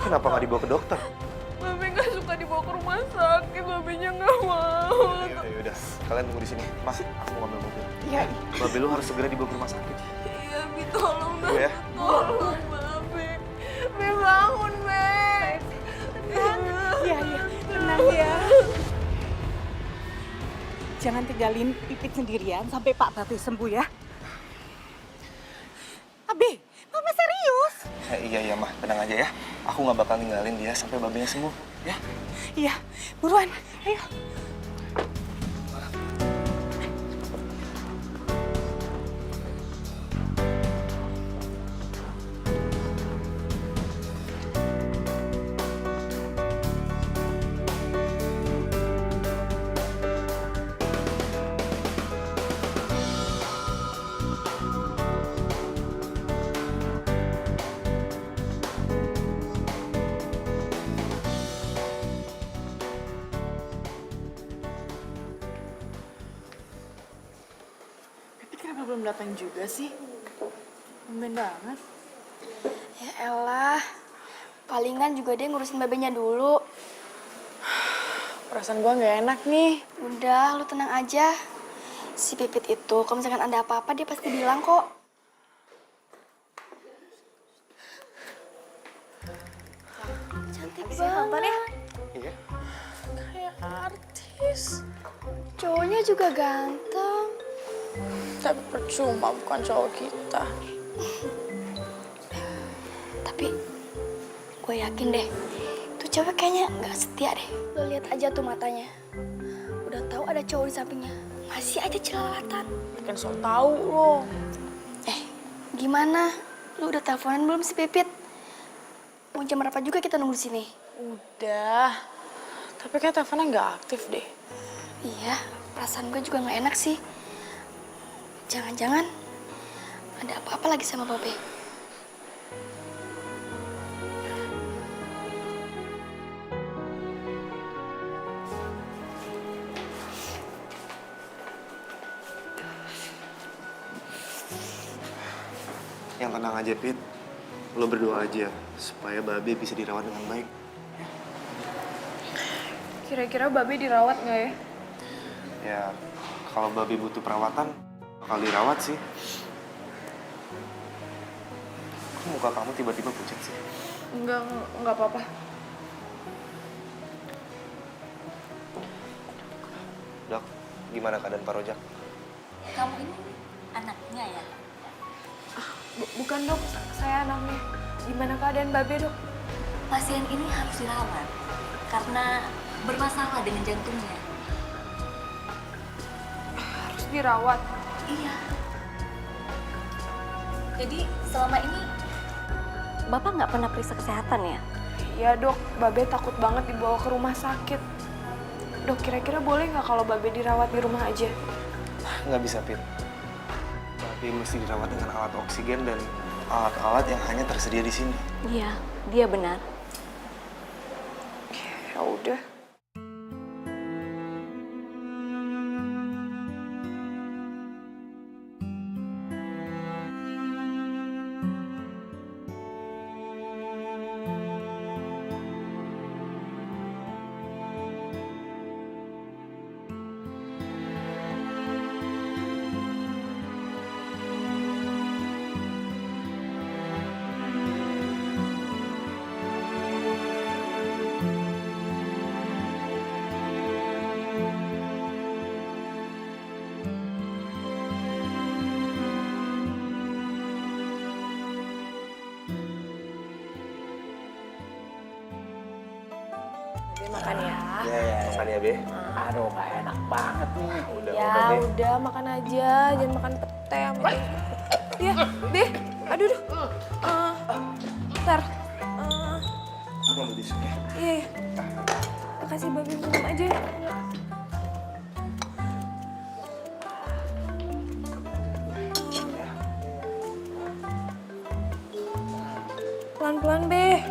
Kenapa gak dibawa ke dokter? Babi nggak suka dibawa ke rumah sakit. Babinya nggak mau. Yaudah, kalian tunggu di sini. Mas, aku ngambil mobil. Iya. Babel lu harus segera dibawa ke rumah sakit. Iya, Bi, tolong, Tunggu ya. Tolong, Babi. Bi, bangun, Bi. Iya, tenang ya. Jangan tinggalin Pipit sendirian sampai Pak Babe sembuh ya. Abi, Mama serius. Iya, mah. Tenang aja ya. Aku gak bakal ninggalin dia sampai babenya sembuh. Ya? Iya, buruan. Ayo. Pipit kenapa belum datang juga sih? Tumben banget. Ya elah, palingan juga dia ngurusin babenya dulu. Perasaan gua nggak enak nih. Udah, lu tenang aja. Si Pipit itu, kalau misalkan ada apa-apa dia pasti bilang kok. Cantik banget. Iya. Kayak artis. Cowoknya juga ganteng. Tapi percuma bukan cowok kita. Tapi gue yakin deh, tuh cewek kayaknya nggak setia deh. Lo lihat aja tuh matanya. Udah tahu ada cowok di sampingnya, masih aja jelalatan. Kan so tau lo. Gimana? Lu udah teleponan belum si Pipit? Mau jam berapa juga kita nunggu di sini? Udah. Tapi kayak teleponnya nggak aktif deh. Iya, perasaan gue juga nggak enak sih. Jangan-jangan ada apa-apa lagi sama Babe. Yang tenang aja, Pit. Lo berdoa aja supaya Babe bisa dirawat dengan baik. Kira-kira Babi dirawat nggak ya? Ya, kalau Babe butuh perawatan, bakal dirawat sih. Kok muka kamu tiba-tiba pucat sih? Enggak apa-apa. Dok, gimana keadaan Pak Rojak? Kamu ini anaknya ya? Bukan dok, saya anaknya. Gimana keadaan Babe dok? Pasien ini harus dirawat karena bermasalah dengan jantungnya. Harus dirawat. Iya. Jadi selama ini Bapak nggak pernah periksa kesehatan ya? Ya dok, Babe takut banget dibawa ke rumah sakit. Dok, kira-kira boleh nggak kalau Babe dirawat di rumah aja? Nggak bisa, Pit. Babe mesti dirawat dengan alat oksigen dan alat-alat yang hanya tersedia di sini. Iya, dia benar. Ya udah. Makan ya. Ya, makan ya, Be. Aduh, gak enak banget nih. Udah makan aja, jangan makan pete sama ya, Be. Aduh, duh. Ntar. Aku ambil tisu ya. Iya. Makasih Babe, minum aja. Pelan-pelan, Be.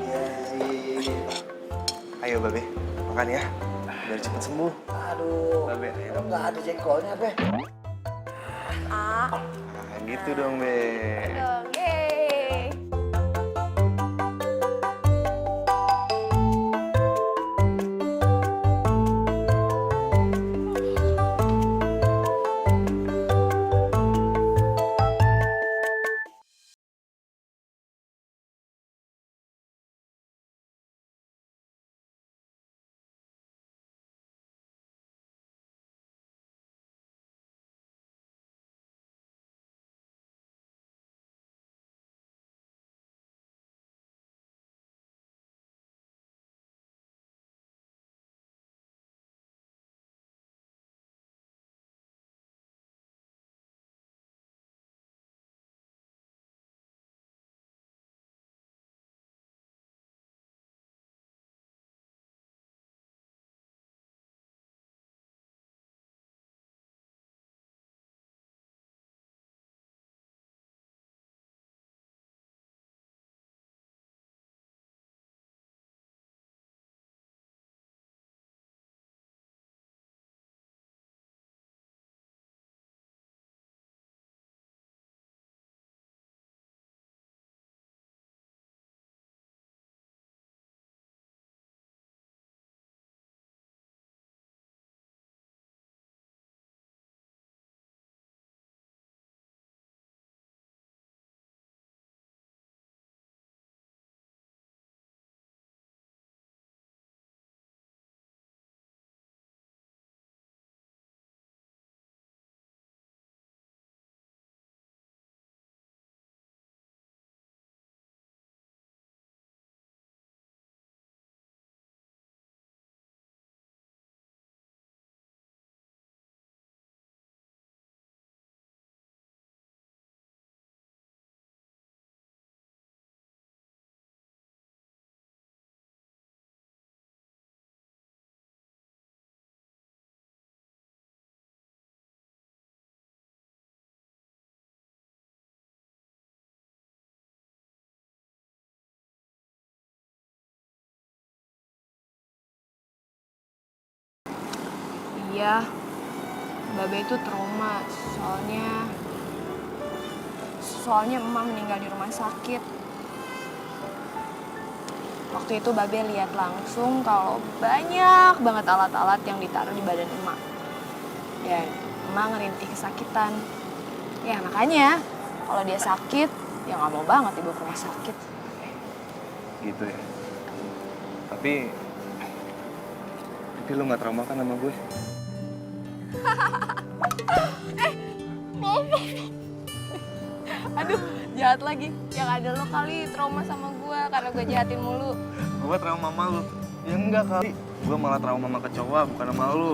Ayo, Babe. Makan ya. Biar cepat sembuh. Aduh, Babe, ayo dong. nggak ada jengkolnya, Be. Nah, gitu dong, Be. Yeay. Iya, Babe itu trauma, soalnya emak meninggal di rumah sakit. Waktu itu Babe lihat langsung kalau banyak banget alat-alat yang ditaruh di badan emak. Dan emak ngerintih kesakitan. Ya makanya kalau dia sakit, ya nggak mau banget dibawa ke rumah sakit. Gitu ya. Tapi lu nggak trauma kan sama gue? Aduh, jahat lagi. Yang ada lo kali trauma sama gue karena gue jahatin mulu. Gue trauma sama lu. Ya enggak kali. Gue malah trauma sama kecoa, bukan sama lu.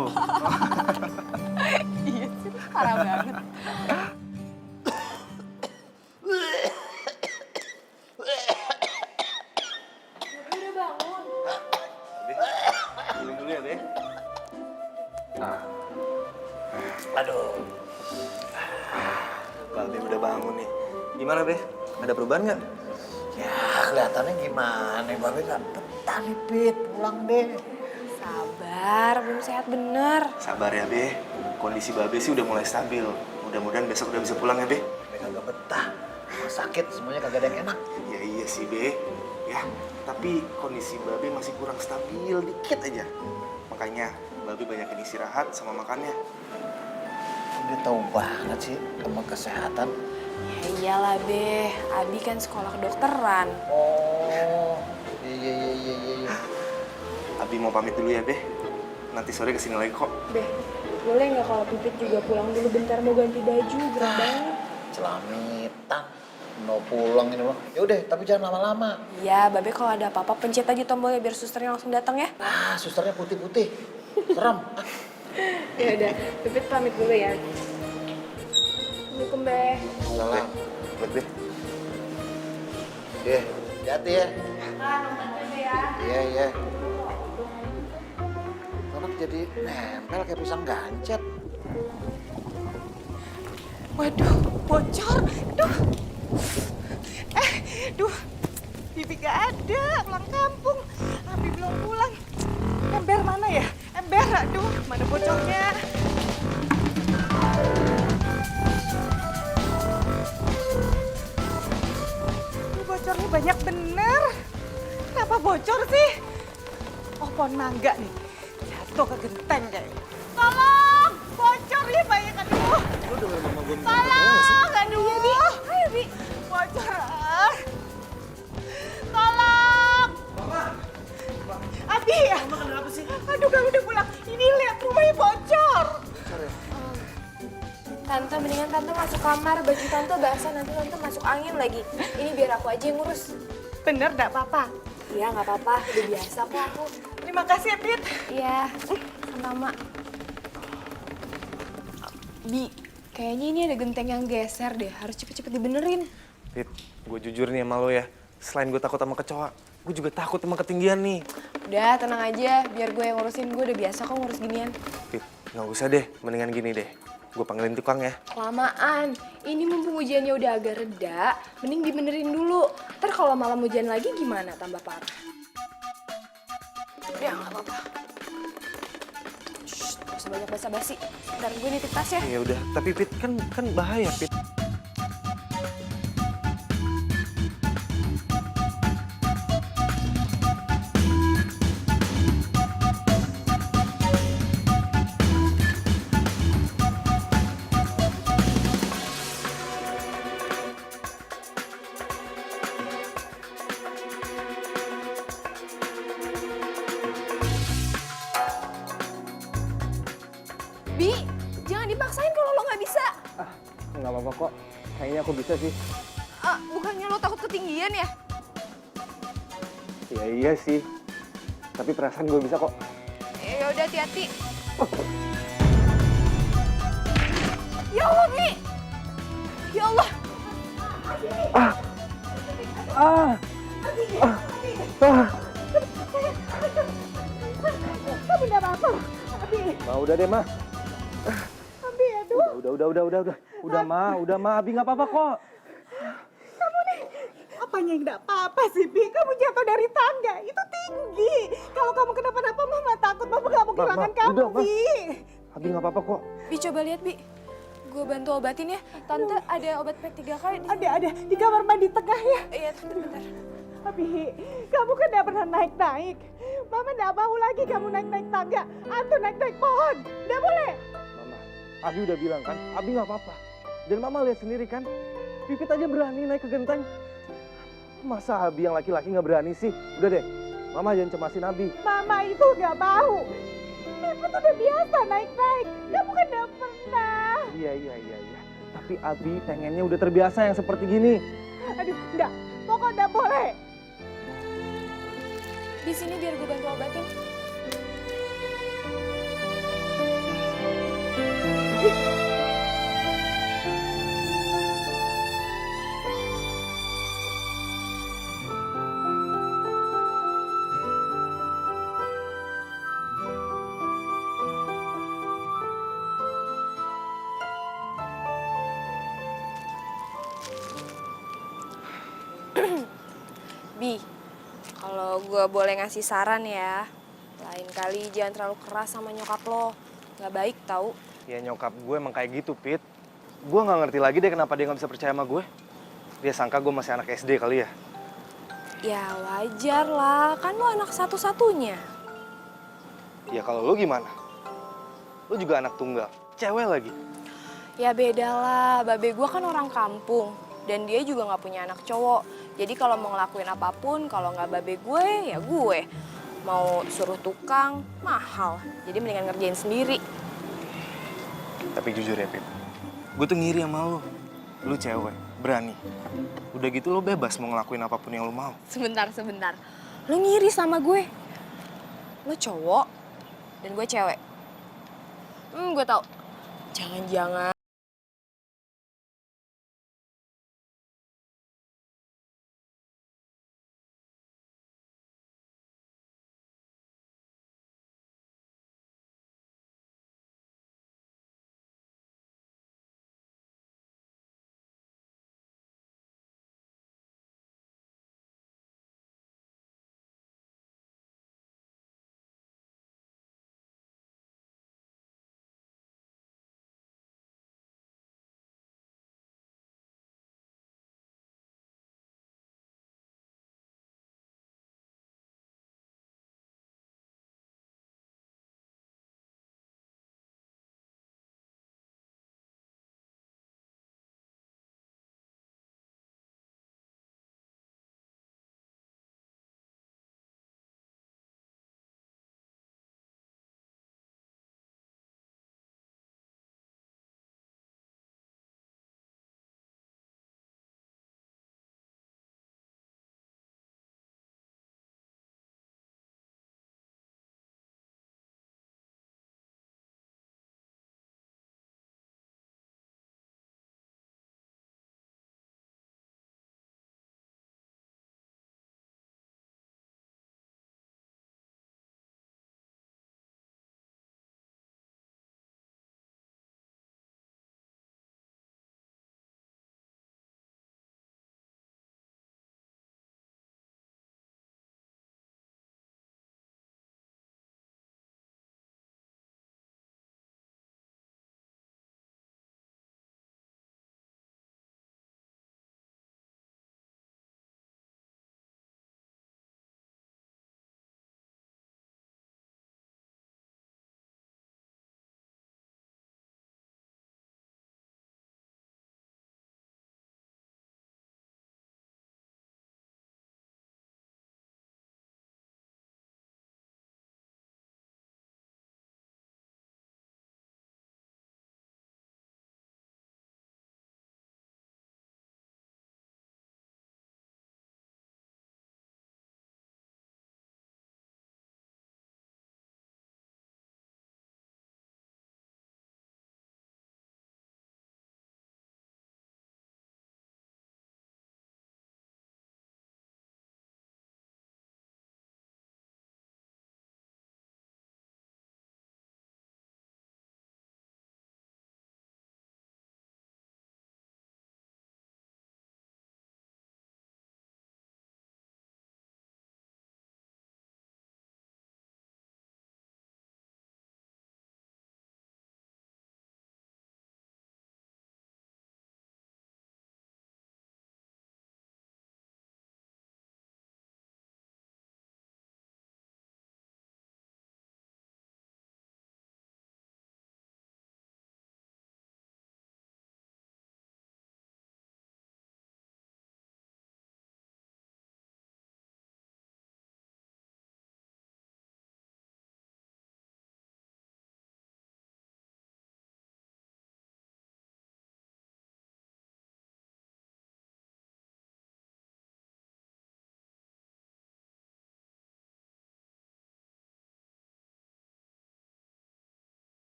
Iya sih, parah banget. Minum dulu ya, Be. Aduh. Balde udah bangun nih. Gimana, Be? Ada perubahan nggak? Ya kelihatannya gimana, Babe gak betah nih, Pit. Pulang deh. Sabar, belum sehat bener. Sabar ya, Be. Kondisi Babe sih udah mulai stabil. Mudah-mudahan besok udah bisa pulang ya, Be. Babe kagak betah. Rumah sakit, semuanya kagak ada yang enak. Ya iya sih, Be. Ya, tapi kondisi Babe masih kurang stabil dikit aja. Makanya Babe banyakin istirahat sama makannya. Dia tahu banget sih tentang kesehatan. Ya iyalah, Be. Abi kan sekolah kedokteran. Oh, iya. Abi mau pamit dulu ya, Be. Nanti sore kesini lagi kok. Be, boleh nggak kalau Pipit juga pulang dulu bentar mau ganti baju, berat banget. Celamitan. Mau pulang ini loh. Ya udah, tapi jangan lama-lama. Iya, Babe kalau ada apa-apa pencet aja tombolnya biar susternya langsung datang ya. Ah, susternya putih-putih. Serem. Ya udah, Pipit pamit dulu ya. Assalamualaikum, Be. Salam. Buat Be. Iya, hati-hati ya. Iya. Anak jadi nempel kayak pisang gancet. Waduh, bocor. Duh, Bibi gak ada, pulang kampung. Abi belum pulang. Ember mana ya? Ember, aduh, mana bocornya? Ini bocornya banyak bener. Kenapa bocor sih? Oh, pohon mangga nih. Jatuh ke genteng kayaknya. Tolong, bocor ya banyak, aduh. Tolong, aduh. Ayo, Bi. Bocor. Tolong. Abi ya. Mama kenapa sih? Aduh, kamu udah pulang. Ini lihat rumahnya bocor. Tante, mendingan Tante masuk kamar, baju Tante basah, nanti Tante masuk angin lagi. Ini biar aku aja yang ngurus. Bener, gak apa-apa. Iya, nggak apa-apa, udah biasa kok aku. Terima kasih ya, Pit. Iya, sama. Bi, kayaknya ini ada genteng yang geser deh, harus cepet-cepet dibenerin. Pit, gue jujur nih sama lo ya. Selain gue takut sama kecoa, gue juga takut sama ketinggian nih. Udah, tenang aja, biar gue yang ngurusin. Gue udah biasa kok ngurus ginian. Pit, nggak usah deh, mendingan gini deh. Gue panggilin tukang ya. Kelamaan, ini mumpung hujannya udah agak reda, mending dibenerin dulu. Ntar kalau malam hujan lagi gimana, tambah parah. Ya, nggak apa-apa. Shh, gak usah banyak basa-basi. Ntar gue nitip tas ya. Ya udah, tapi Pit kan bahaya, Pit. Bi, jangan dipaksain kalau lo nggak bisa. Nggak apa-apa kok. Kayaknya aku bisa sih. Bukannya lo takut ketinggian ya? Ya iya sih. Tapi perasaan gue bisa kok. Ya udah, hati-hati. Ya Allah, Bi. Ya Allah. Kamu udah apa-apa? Abi, Udah deh, Ma. Abi, aduh. Udah, Ma. Abi nggak apa-apa kok. Kamu nih, apanya yang gak apa-apa sih, Bi? Kamu jatuh dari tangga, itu tinggi. Kalau kamu kenapa-napa, Mama takut Mama gak mau kehilangan kamu, udah, Ma. Bi. Abi nggak apa-apa kok. Bi, coba lihat, Bi. Gue bantu obatin ya. Tante ada obat pek 3 kali. Ada, di kamar mandi tengah ya. Iya, Tante, bentar. Abi, kamu kan gak pernah naik-naik. Mama gak mau lagi kamu naik-naik tangga atau naik-naik pohon. Gak boleh. Mama, Abi udah bilang kan, Abi nggak apa-apa. Dan Mama lihat sendiri kan, Pipit aja berani naik ke genteng. Masa Abi yang laki-laki nggak berani sih? Udah deh, Mama jangan cemasin Abi. Mama itu gak mau. Pipit udah biasa naik-naik. Kamu kan gak pernah. Iya. Tapi Tapi Abi pengennya udah terbiasa yang seperti gini. Aduh, enggak. Pokoknya enggak boleh. Di sini biar gue bantu obatin. Bi, kalau gue boleh ngasih saran ya, lain kali jangan terlalu keras sama nyokap lo. Nggak baik tau. Ya nyokap gue emang kayak gitu, Pit. Gue nggak ngerti lagi deh kenapa dia nggak bisa percaya sama gue. Dia sangka gue masih anak SD kali ya. Ya wajar lah, kan lo anak satu-satunya. Ya kalau lo gimana? Lo juga anak tunggal, cewek lagi. Ya beda lah, babe gue kan orang kampung. Dan dia juga nggak punya anak cowok. Jadi kalau mau ngelakuin apapun, kalau nggak babe gue, ya gue. Mau suruh tukang, mahal. Jadi mendingan ngerjain sendiri. Tapi jujur ya, Pit. Gue tuh ngiri sama lo. Lo cewek, berani. Udah gitu lo bebas mau ngelakuin apapun yang lo mau. Sebentar. Lo ngiri sama gue. Lo cowok, dan gue cewek. Gue tau. Jangan-jangan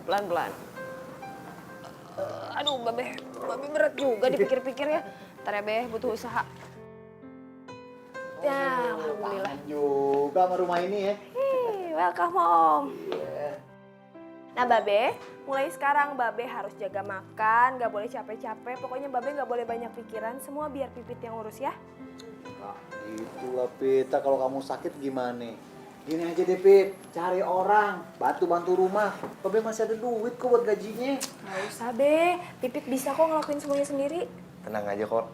pelan-pelan. Aduh, Babe berat juga dipikir-pikir ya. Ntar ya, Be, butuh usaha. Ya, alhamdulillah. Juga sama rumah ini ya. Welcome home. Nah, Babe, mulai sekarang Babe harus jaga makan, gak boleh capek-capek. Pokoknya Babe gak boleh banyak pikiran, semua biar Pipit yang urus ya. Nah, itulah Pita, kalau kamu sakit gimana? Gini aja deh Pit, cari orang, bantu-bantu rumah. Babe masih ada duit kok buat gajinya. Gak usah, Be. Pipit bisa kok ngelakuin semuanya sendiri. Tenang aja kok.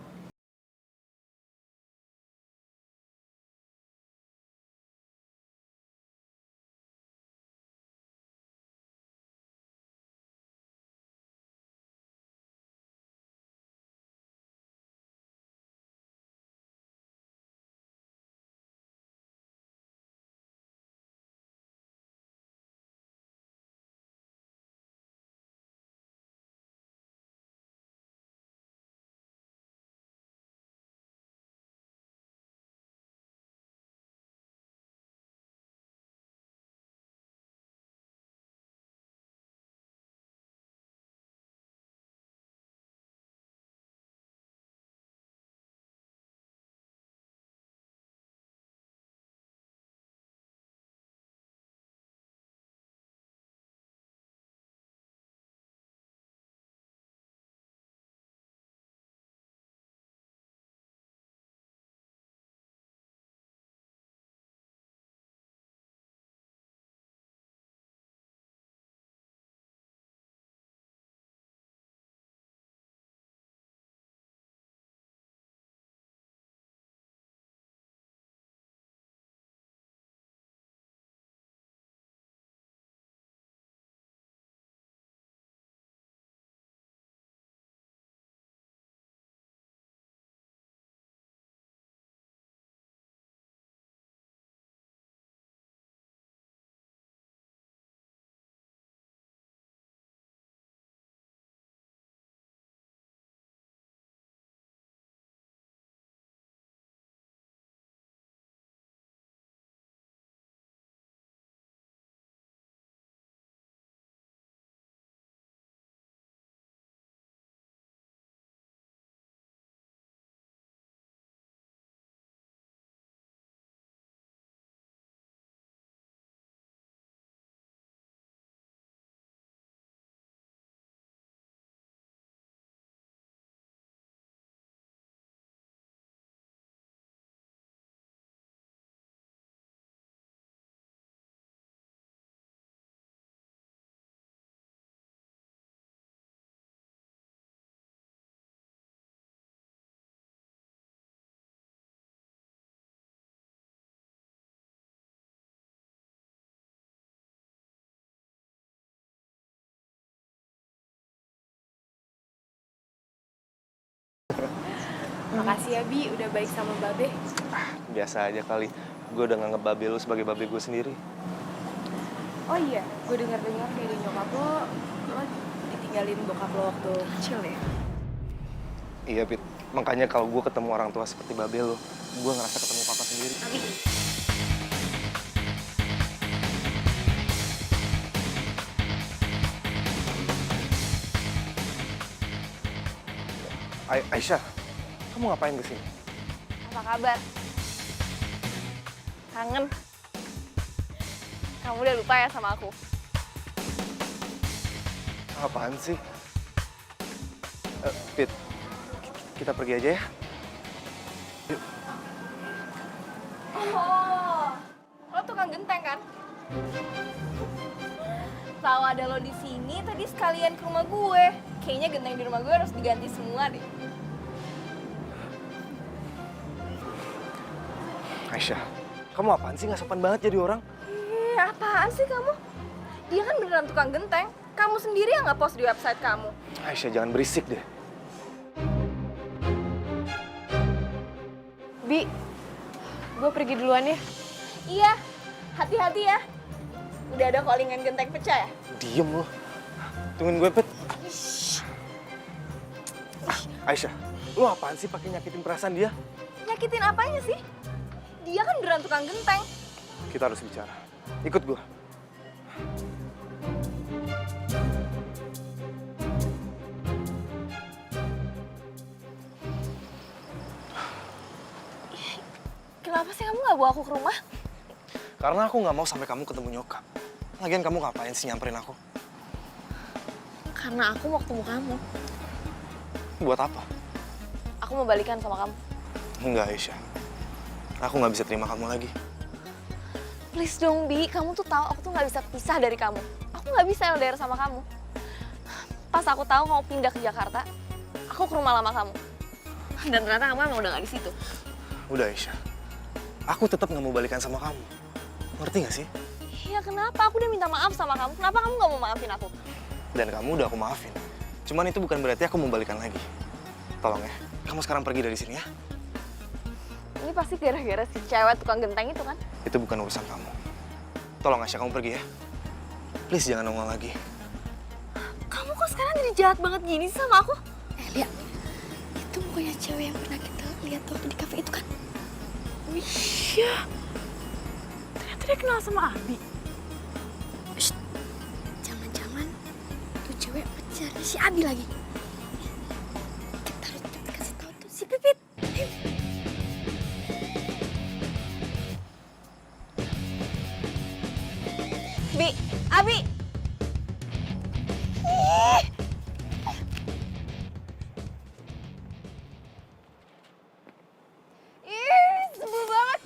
Makasih ya, Bi, udah baik sama Babe. Biasa aja kali. Gue udah nganggep babe lu sebagai babe gue sendiri. Oh iya, gue dengar-dengar dari nyokap lo ditinggalin bokap lo waktu kecil ya? Iya, Pit. Makanya kalau gue ketemu orang tua seperti babe lu, gue ngerasa ketemu papa sendiri. Aisyah, kamu ngapain kesini? Apa kabar? Kangen? Kamu udah lupa ya sama aku? Apaan sih? Pit, kita pergi aja ya. Yuk. Oh, lo tukang genteng kan? Tahu ada lo di sini, tadi sekalian ke rumah gue. Kayaknya genteng di rumah gue harus diganti semua deh. Aisyah, kamu apaan sih? Nggak sopan banget jadi orang. Apaan sih kamu? Dia kan beneran tukang genteng. Kamu sendiri yang nge-post di website kamu. Aisyah, jangan berisik deh. Bi, gue pergi duluan ya. Iya, hati-hati ya. Udah ada callingan genteng pecah ya? Diem lo. Tungguin gue, Pet. Aisyah, lu apaan sih pakai nyakitin perasaan dia? Nyakitin apanya sih? Dia kan beneran tukang genteng. Kita harus bicara. Ikut gue. Kenapa sih kamu gak bawa aku ke rumah? Karena aku nggak mau sampai kamu ketemu nyokap. Lagian kamu ngapain sih nyamperin aku? Karena aku mau ketemu kamu. Buat apa? Aku mau balikan sama kamu. Enggak, Aisyah. Aku nggak bisa terima kamu lagi. Please dong, Bi. Kamu tuh tahu aku tuh nggak bisa pisah dari kamu. Aku nggak bisa LDR sama kamu. Pas aku tahu kamu pindah ke Jakarta, aku ke rumah lama kamu. Dan ternyata kamu emang udah nggak di situ. Udah, Aisyah. Aku tetap nggak mau balikan sama kamu. Ngerti nggak sih? Ya kenapa? Aku udah minta maaf sama kamu. Kenapa kamu nggak mau maafin aku? Dan kamu udah aku maafin. Cuman itu bukan berarti aku mau balikan lagi. Tolong ya, kamu sekarang pergi dari sini ya. Ini pasti gara-gara si cewek tukang genteng itu kan? Itu bukan urusan kamu. Tolong Aisyah, kamu pergi ya. Please jangan nongol lagi. Kamu kok sekarang jadi jahat banget gini sih sama aku? Lihat, itu bukannya cewek yang pernah kita lihat waktu di kafe itu kan? Iya. Ternyata dia kenal sama Abi. Shh, jangan-jangan tuh cewek pacarnya si Abi lagi. Kita harus cepet kasih tahu tuh si Pipit. Ayo. Bi, Abi! Ih, sebel banget.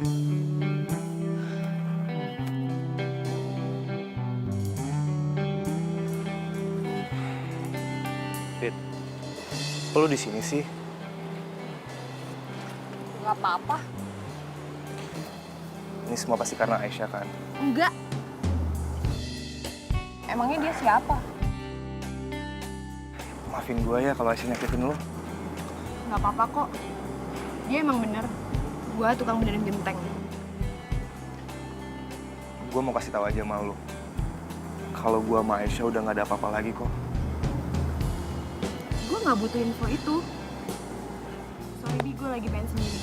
Pit, kok lu di sini sih? Gak apa-apa. Ini semua pasti karena Aisyah kan? Enggak. Emangnya dia siapa? Maafin gue ya kalau Aisyah nyakitin lu. Gak apa-apa kok. Dia emang bener. Gua tukang benerin genteng. Gue mau kasih tahu aja sama lu. Kalau gue sama Aisyah udah gak ada apa-apa lagi kok. Gue gak butuh info itu. Sorry Bi, gue lagi pengen sendiri.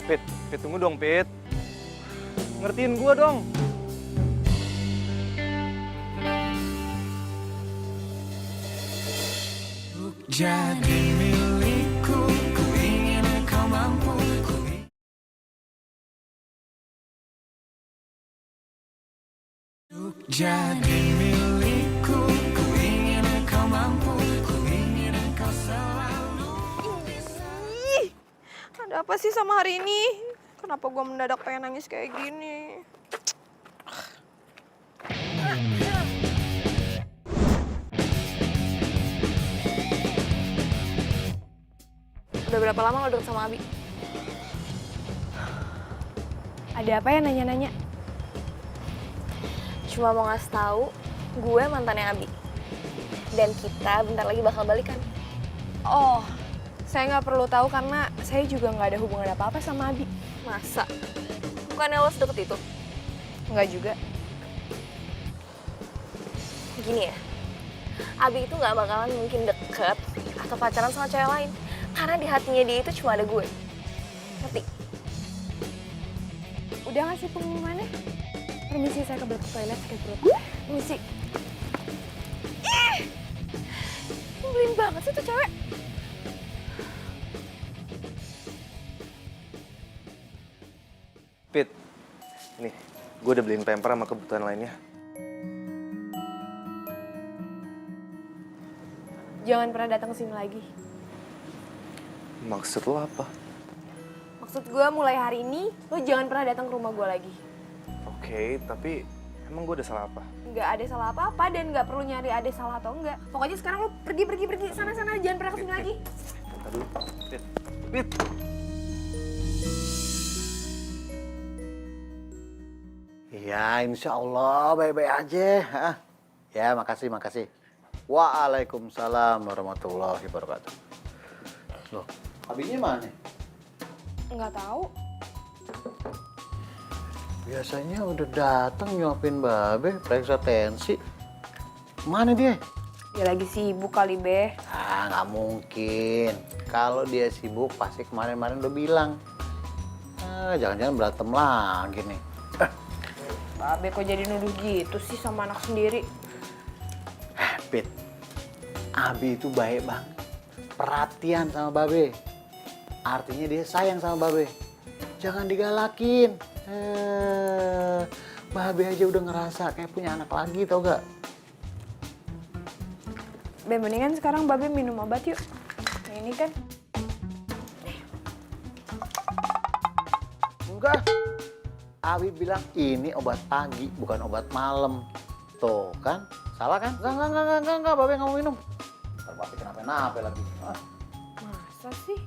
Pit, tunggu dong, Pit. Ngertiin gue dong. Jadi milikku, ku ingin kau mampu. Jadi milikku, ku ingin kau mampu. Ku ingin kau selalu. Ih, ada apa sih sama hari ini? Kenapa gue mendadak pengen nangis kayak gini? Udah berapa lama lo deket sama Abi? Ada apa ya nanya-nanya? Cuma mau ngasih tahu, gue mantannya Abi. Dan kita bentar lagi bakal balikan. Oh, saya nggak perlu tahu karena saya juga nggak ada hubungan apa-apa sama Abi. Masa? Bukannya lo sedeket itu? Nggak juga. Gini ya, Abi itu nggak bakalan mungkin deket atau pacaran sama cewek lain. Karena di hatinya dia itu cuma ada gue. Ngerti? Udah ngasih pengumumannya? Permisi, saya kebelet ke toilet, sakit perut. Permisi. Ih! Nyebelin banget sih tuh cewek. Pit, nih, gue udah beliin pamper sama kebutuhan lainnya. Jangan pernah datang ke sini lagi. Maksud lo apa? Maksud gue mulai hari ini, lo jangan pernah datang ke rumah gue lagi. Oke, tapi emang gue udah salah apa? Nggak ada salah apa-apa dan nggak perlu nyari ada salah atau enggak. Pokoknya sekarang lo pergi, sana-sana, jangan pernah kesini lagi. Bentar dulu. Pit. Ya, insya Allah baik-baik aja. Hah? Ya, makasih. Waalaikumsalam warahmatullahi wabarakatuh. Loh, abinya mana? Nggak tahu. Biasanya udah datang nyuapin babe, periksa tensi. Mana dia? Dia lagi sibuk kali, Be. Ah, nggak mungkin. Kalau dia sibuk, pasti kemarin-kemarin udah bilang. Ah, jangan-jangan berantem lagi nih. Babe kok jadi nuduh gitu sih sama anak sendiri? Pit, Abi itu baik banget. Perhatian sama babe. Artinya dia sayang sama babe. jangan digalakin. Babe aja udah ngerasa kayak punya anak lagi, tau gak? Be, mendingan sekarang Babe minum obat yuk. Yang ini kan. Enggak. Abi bilang ini obat pagi, bukan obat malam. Tuh kan, salah kan? Enggak, Babe nggak mau minum. Ntar Babe kenapa-napa lagi. Ah, Masa sih?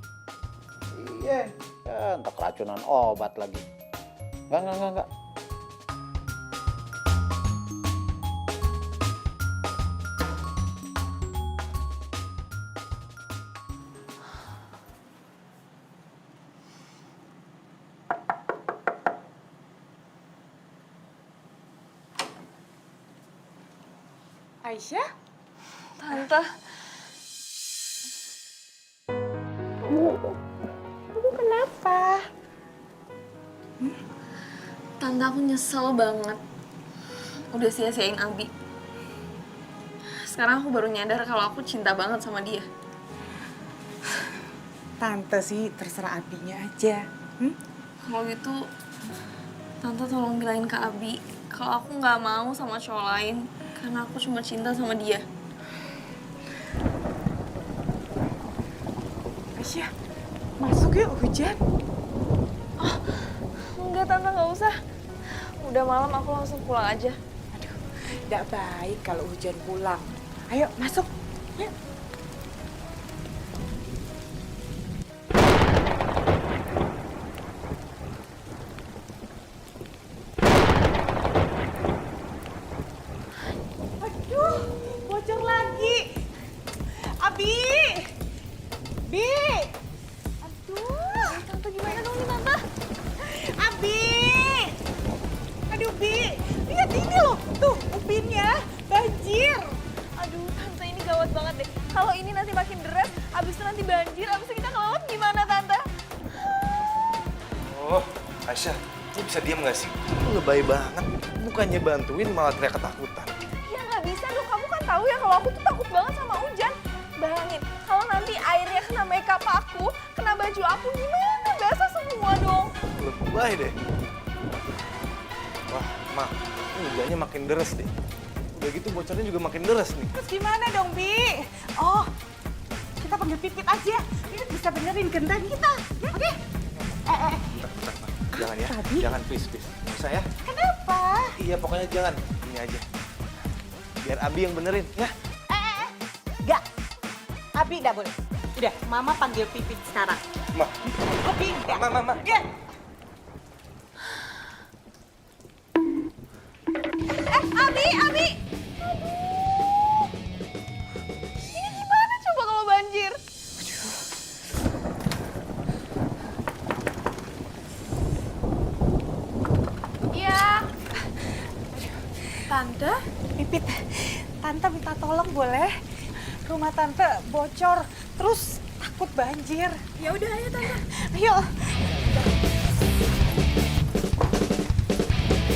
iya, ya, entar keracunan obat lagi. Enggak. Aisyah? Tante, Ibu kenapa? Tante aku nyesel banget udah sia-siain Abi. Sekarang aku baru nyadar kalau aku cinta banget sama dia. Tante sih terserah Abinya aja. Kalau gitu, Tante tolong bilangin ke Abi kalau aku nggak mau sama cowok lain karena aku cuma cinta sama dia. Aisyah, masuk yuk, hujan. Enggak, Tante, nggak usah. Udah malam, aku langsung pulang aja. Aduh, tidak baik kalau hujan pulang. Ayo, masuk. Yuk. Aduh, bocor lagi. Abi! Bi! Aduh. Tante, gimana dong nih, Tante? Abi! Aduh, Bi. Lihat ini loh. Tuh, upinnya banjir. Aduh, Tante, ini gawat banget deh. Kalau ini nanti makin deras, abis itu nanti banjir, abis itu kita kelelep gimana, Tante? Oh, Aisyah, lu bisa diam gak sih? Lu lebay banget. Bukannya bantuin malah teriak ketakutan. Ya nggak bisa dong, kamu kan tahu ya kalau aku tuh takut banget sama hujan. Bayangin, kalau nanti airnya kena makeup aku, kena baju aku, gimana? Basah semua dong. Lebay deh. Wah, Ma, ini hujannya makin deras deh. Udah gitu bocornya juga makin deras nih. Terus gimana dong, Bi? Oh, kita panggil Pipit aja. Pipit bisa benerin gendang kita. Ya, oke? Bentar, Ma. Jangan ya, jangan please. Nggak usah ya. Kenapa? Iya, pokoknya jangan. Ini aja. Biar Abi yang benerin, ya. Enggak. Abi enggak boleh. Udah, Mama panggil Pipit sekarang. Ma, Abi enggak. Ma. Ya. Abi! Ini gimana coba kalau banjir? Iya. Tante, Pipit. Tante minta tolong boleh? Rumah Tante bocor, terus takut banjir. Ya udah, ayo Tante. Ayo.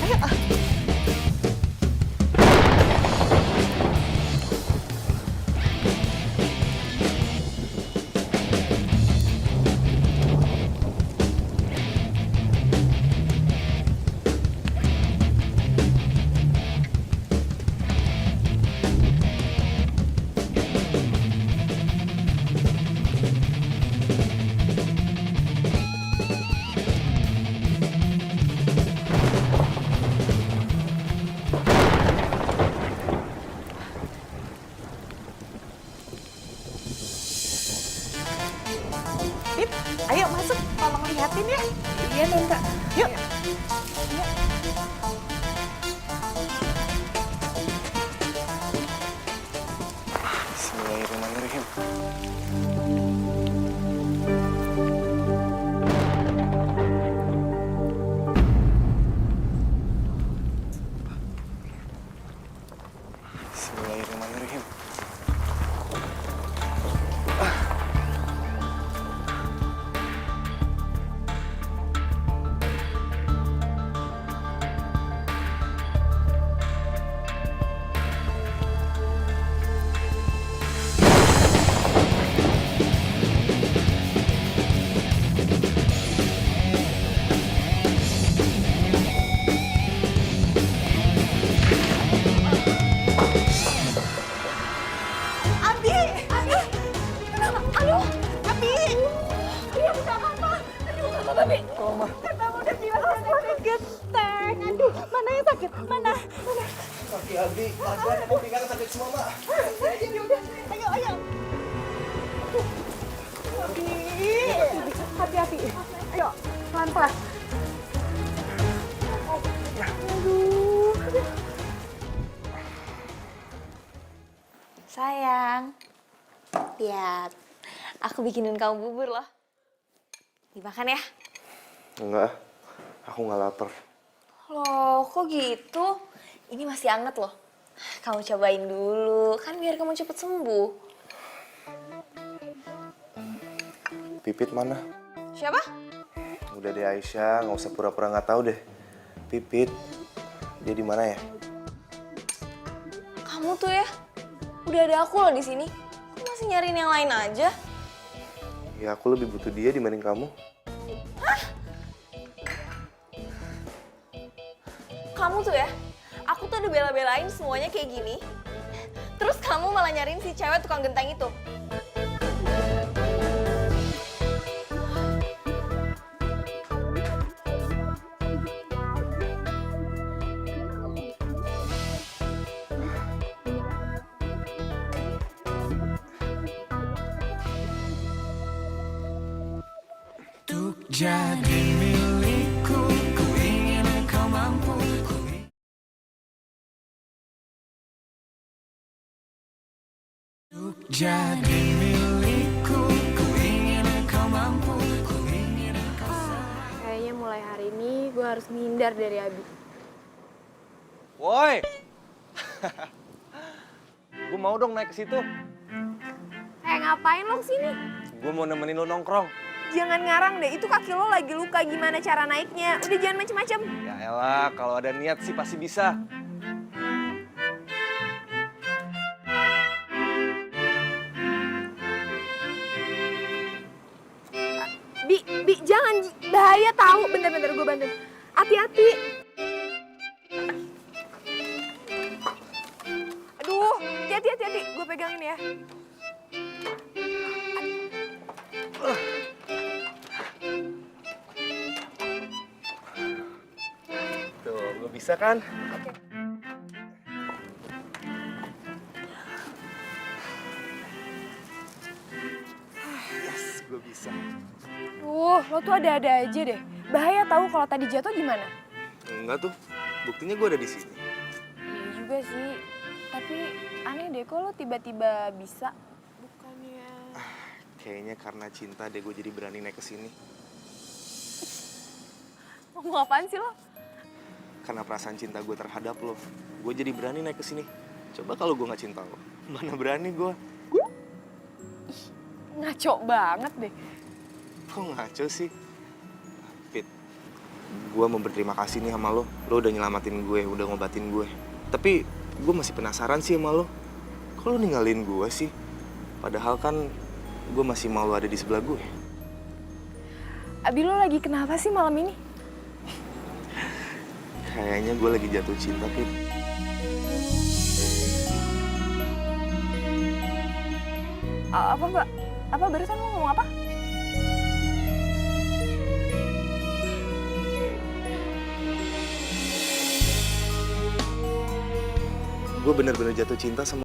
Ayo. Pip, ayo masuk, tolong lihatin ya. Iya, Tante. Yuk. Yuk. Bismillahirrahmanirrahim. Bismillahirrahmanirrahim. sakit. Mana? Kaki Abi, badan aku pinggang sakit semua, Mak. Ayo, ayo. Hati-hati. Ayo, pelan-pelan. Sayang, lihat. Aku bikinin kamu bubur loh. Dimakan ya? Enggak, aku nggak lapar. Loh, kok gitu? Ini masih anget loh. Kamu cobain dulu, kan biar kamu cepet sembuh. Pipit mana? Siapa? Udah deh Aisyah, nggak usah pura-pura nggak tahu deh. Pipit, dia di mana ya? Kamu tuh ya, udah ada aku loh di sini. Kok masih nyariin yang lain aja? Ya aku lebih butuh dia dibanding kamu. Kamu tuh ya, aku tuh udah bela-belain semuanya kayak gini. Terus kamu malah nyariin si cewek tukang genteng itu. Untuk jadi milikku, ku ingin engkau mampu. Untuk jadi milikku, ku ingin engkau mampu. Ku ingin engkau Kayaknya mulai hari ini gue harus menghindar dari Abi. Woi, gue mau dong naik ke situ. Ngapain lo kesini? Gue mau nemenin lo nongkrong. Jangan ngarang deh, itu kaki lo lagi luka, gimana cara naiknya? Udah jangan macem-macem. Ya elah, kalau ada niat sih pasti bisa. Bi, jangan, bahaya tahu. Bentar-bentar gue bantuin. Hati-hati. Aduh, hati-hati. Gue pegangin ya. Tuh, lo bisa kan? Yes, gue bisa. Duh, lo tuh ada-ada aja deh. Bahaya tahu kalau tadi jatuh gimana? Enggak tuh, buktinya gue ada di sini. Iya juga sih. Tapi aneh deh kok lo tiba-tiba bisa. Bukannya... Kayaknya karena cinta deh gue jadi berani naik ke sini. Ngomong apaan sih lo? Karena perasaan cinta gue terhadap lo, gue jadi berani naik ke sini. Coba kalau gue nggak cinta lo, mana berani gue? Ngaco banget deh. Kok ngaco sih? Pit, gue mau berterima kasih nih sama lo. Lo udah nyelamatin gue, udah ngobatin gue. Tapi gue masih penasaran sih sama lo. Kok lo ninggalin gue sih? Padahal kan gue masih mau lo ada di sebelah gue. Abi lo lagi kenapa sih malam ini? Kayaknya gue lagi jatuh cinta, Pit. Apa mbak? Apa barusan lo ngomong apa? Gue bener-bener jatuh cinta sama...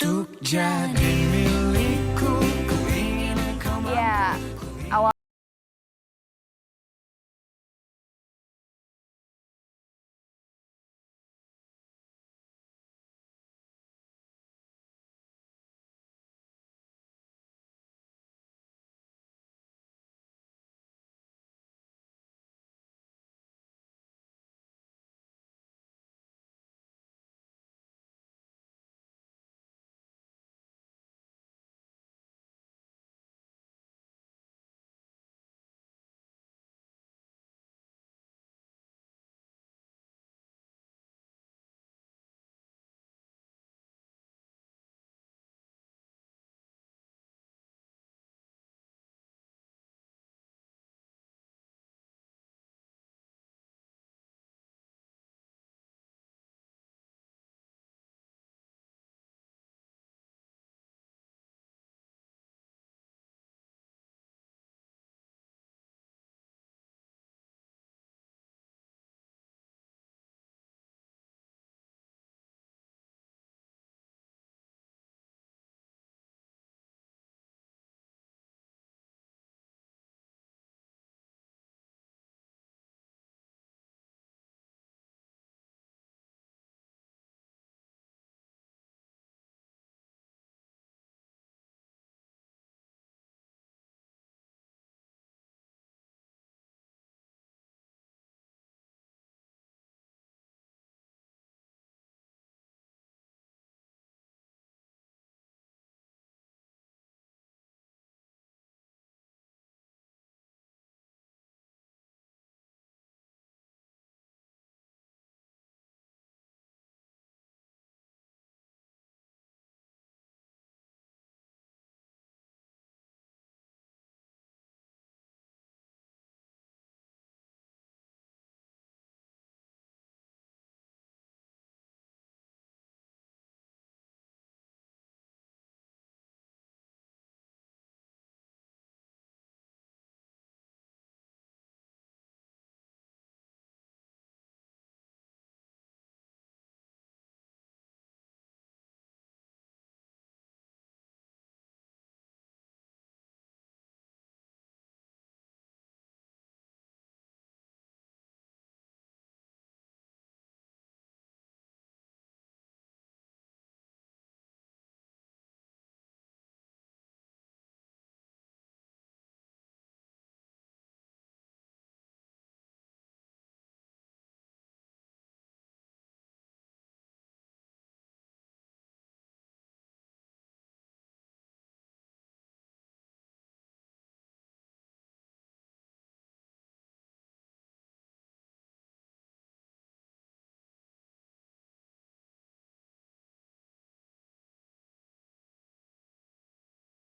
Untuk jadi milikku.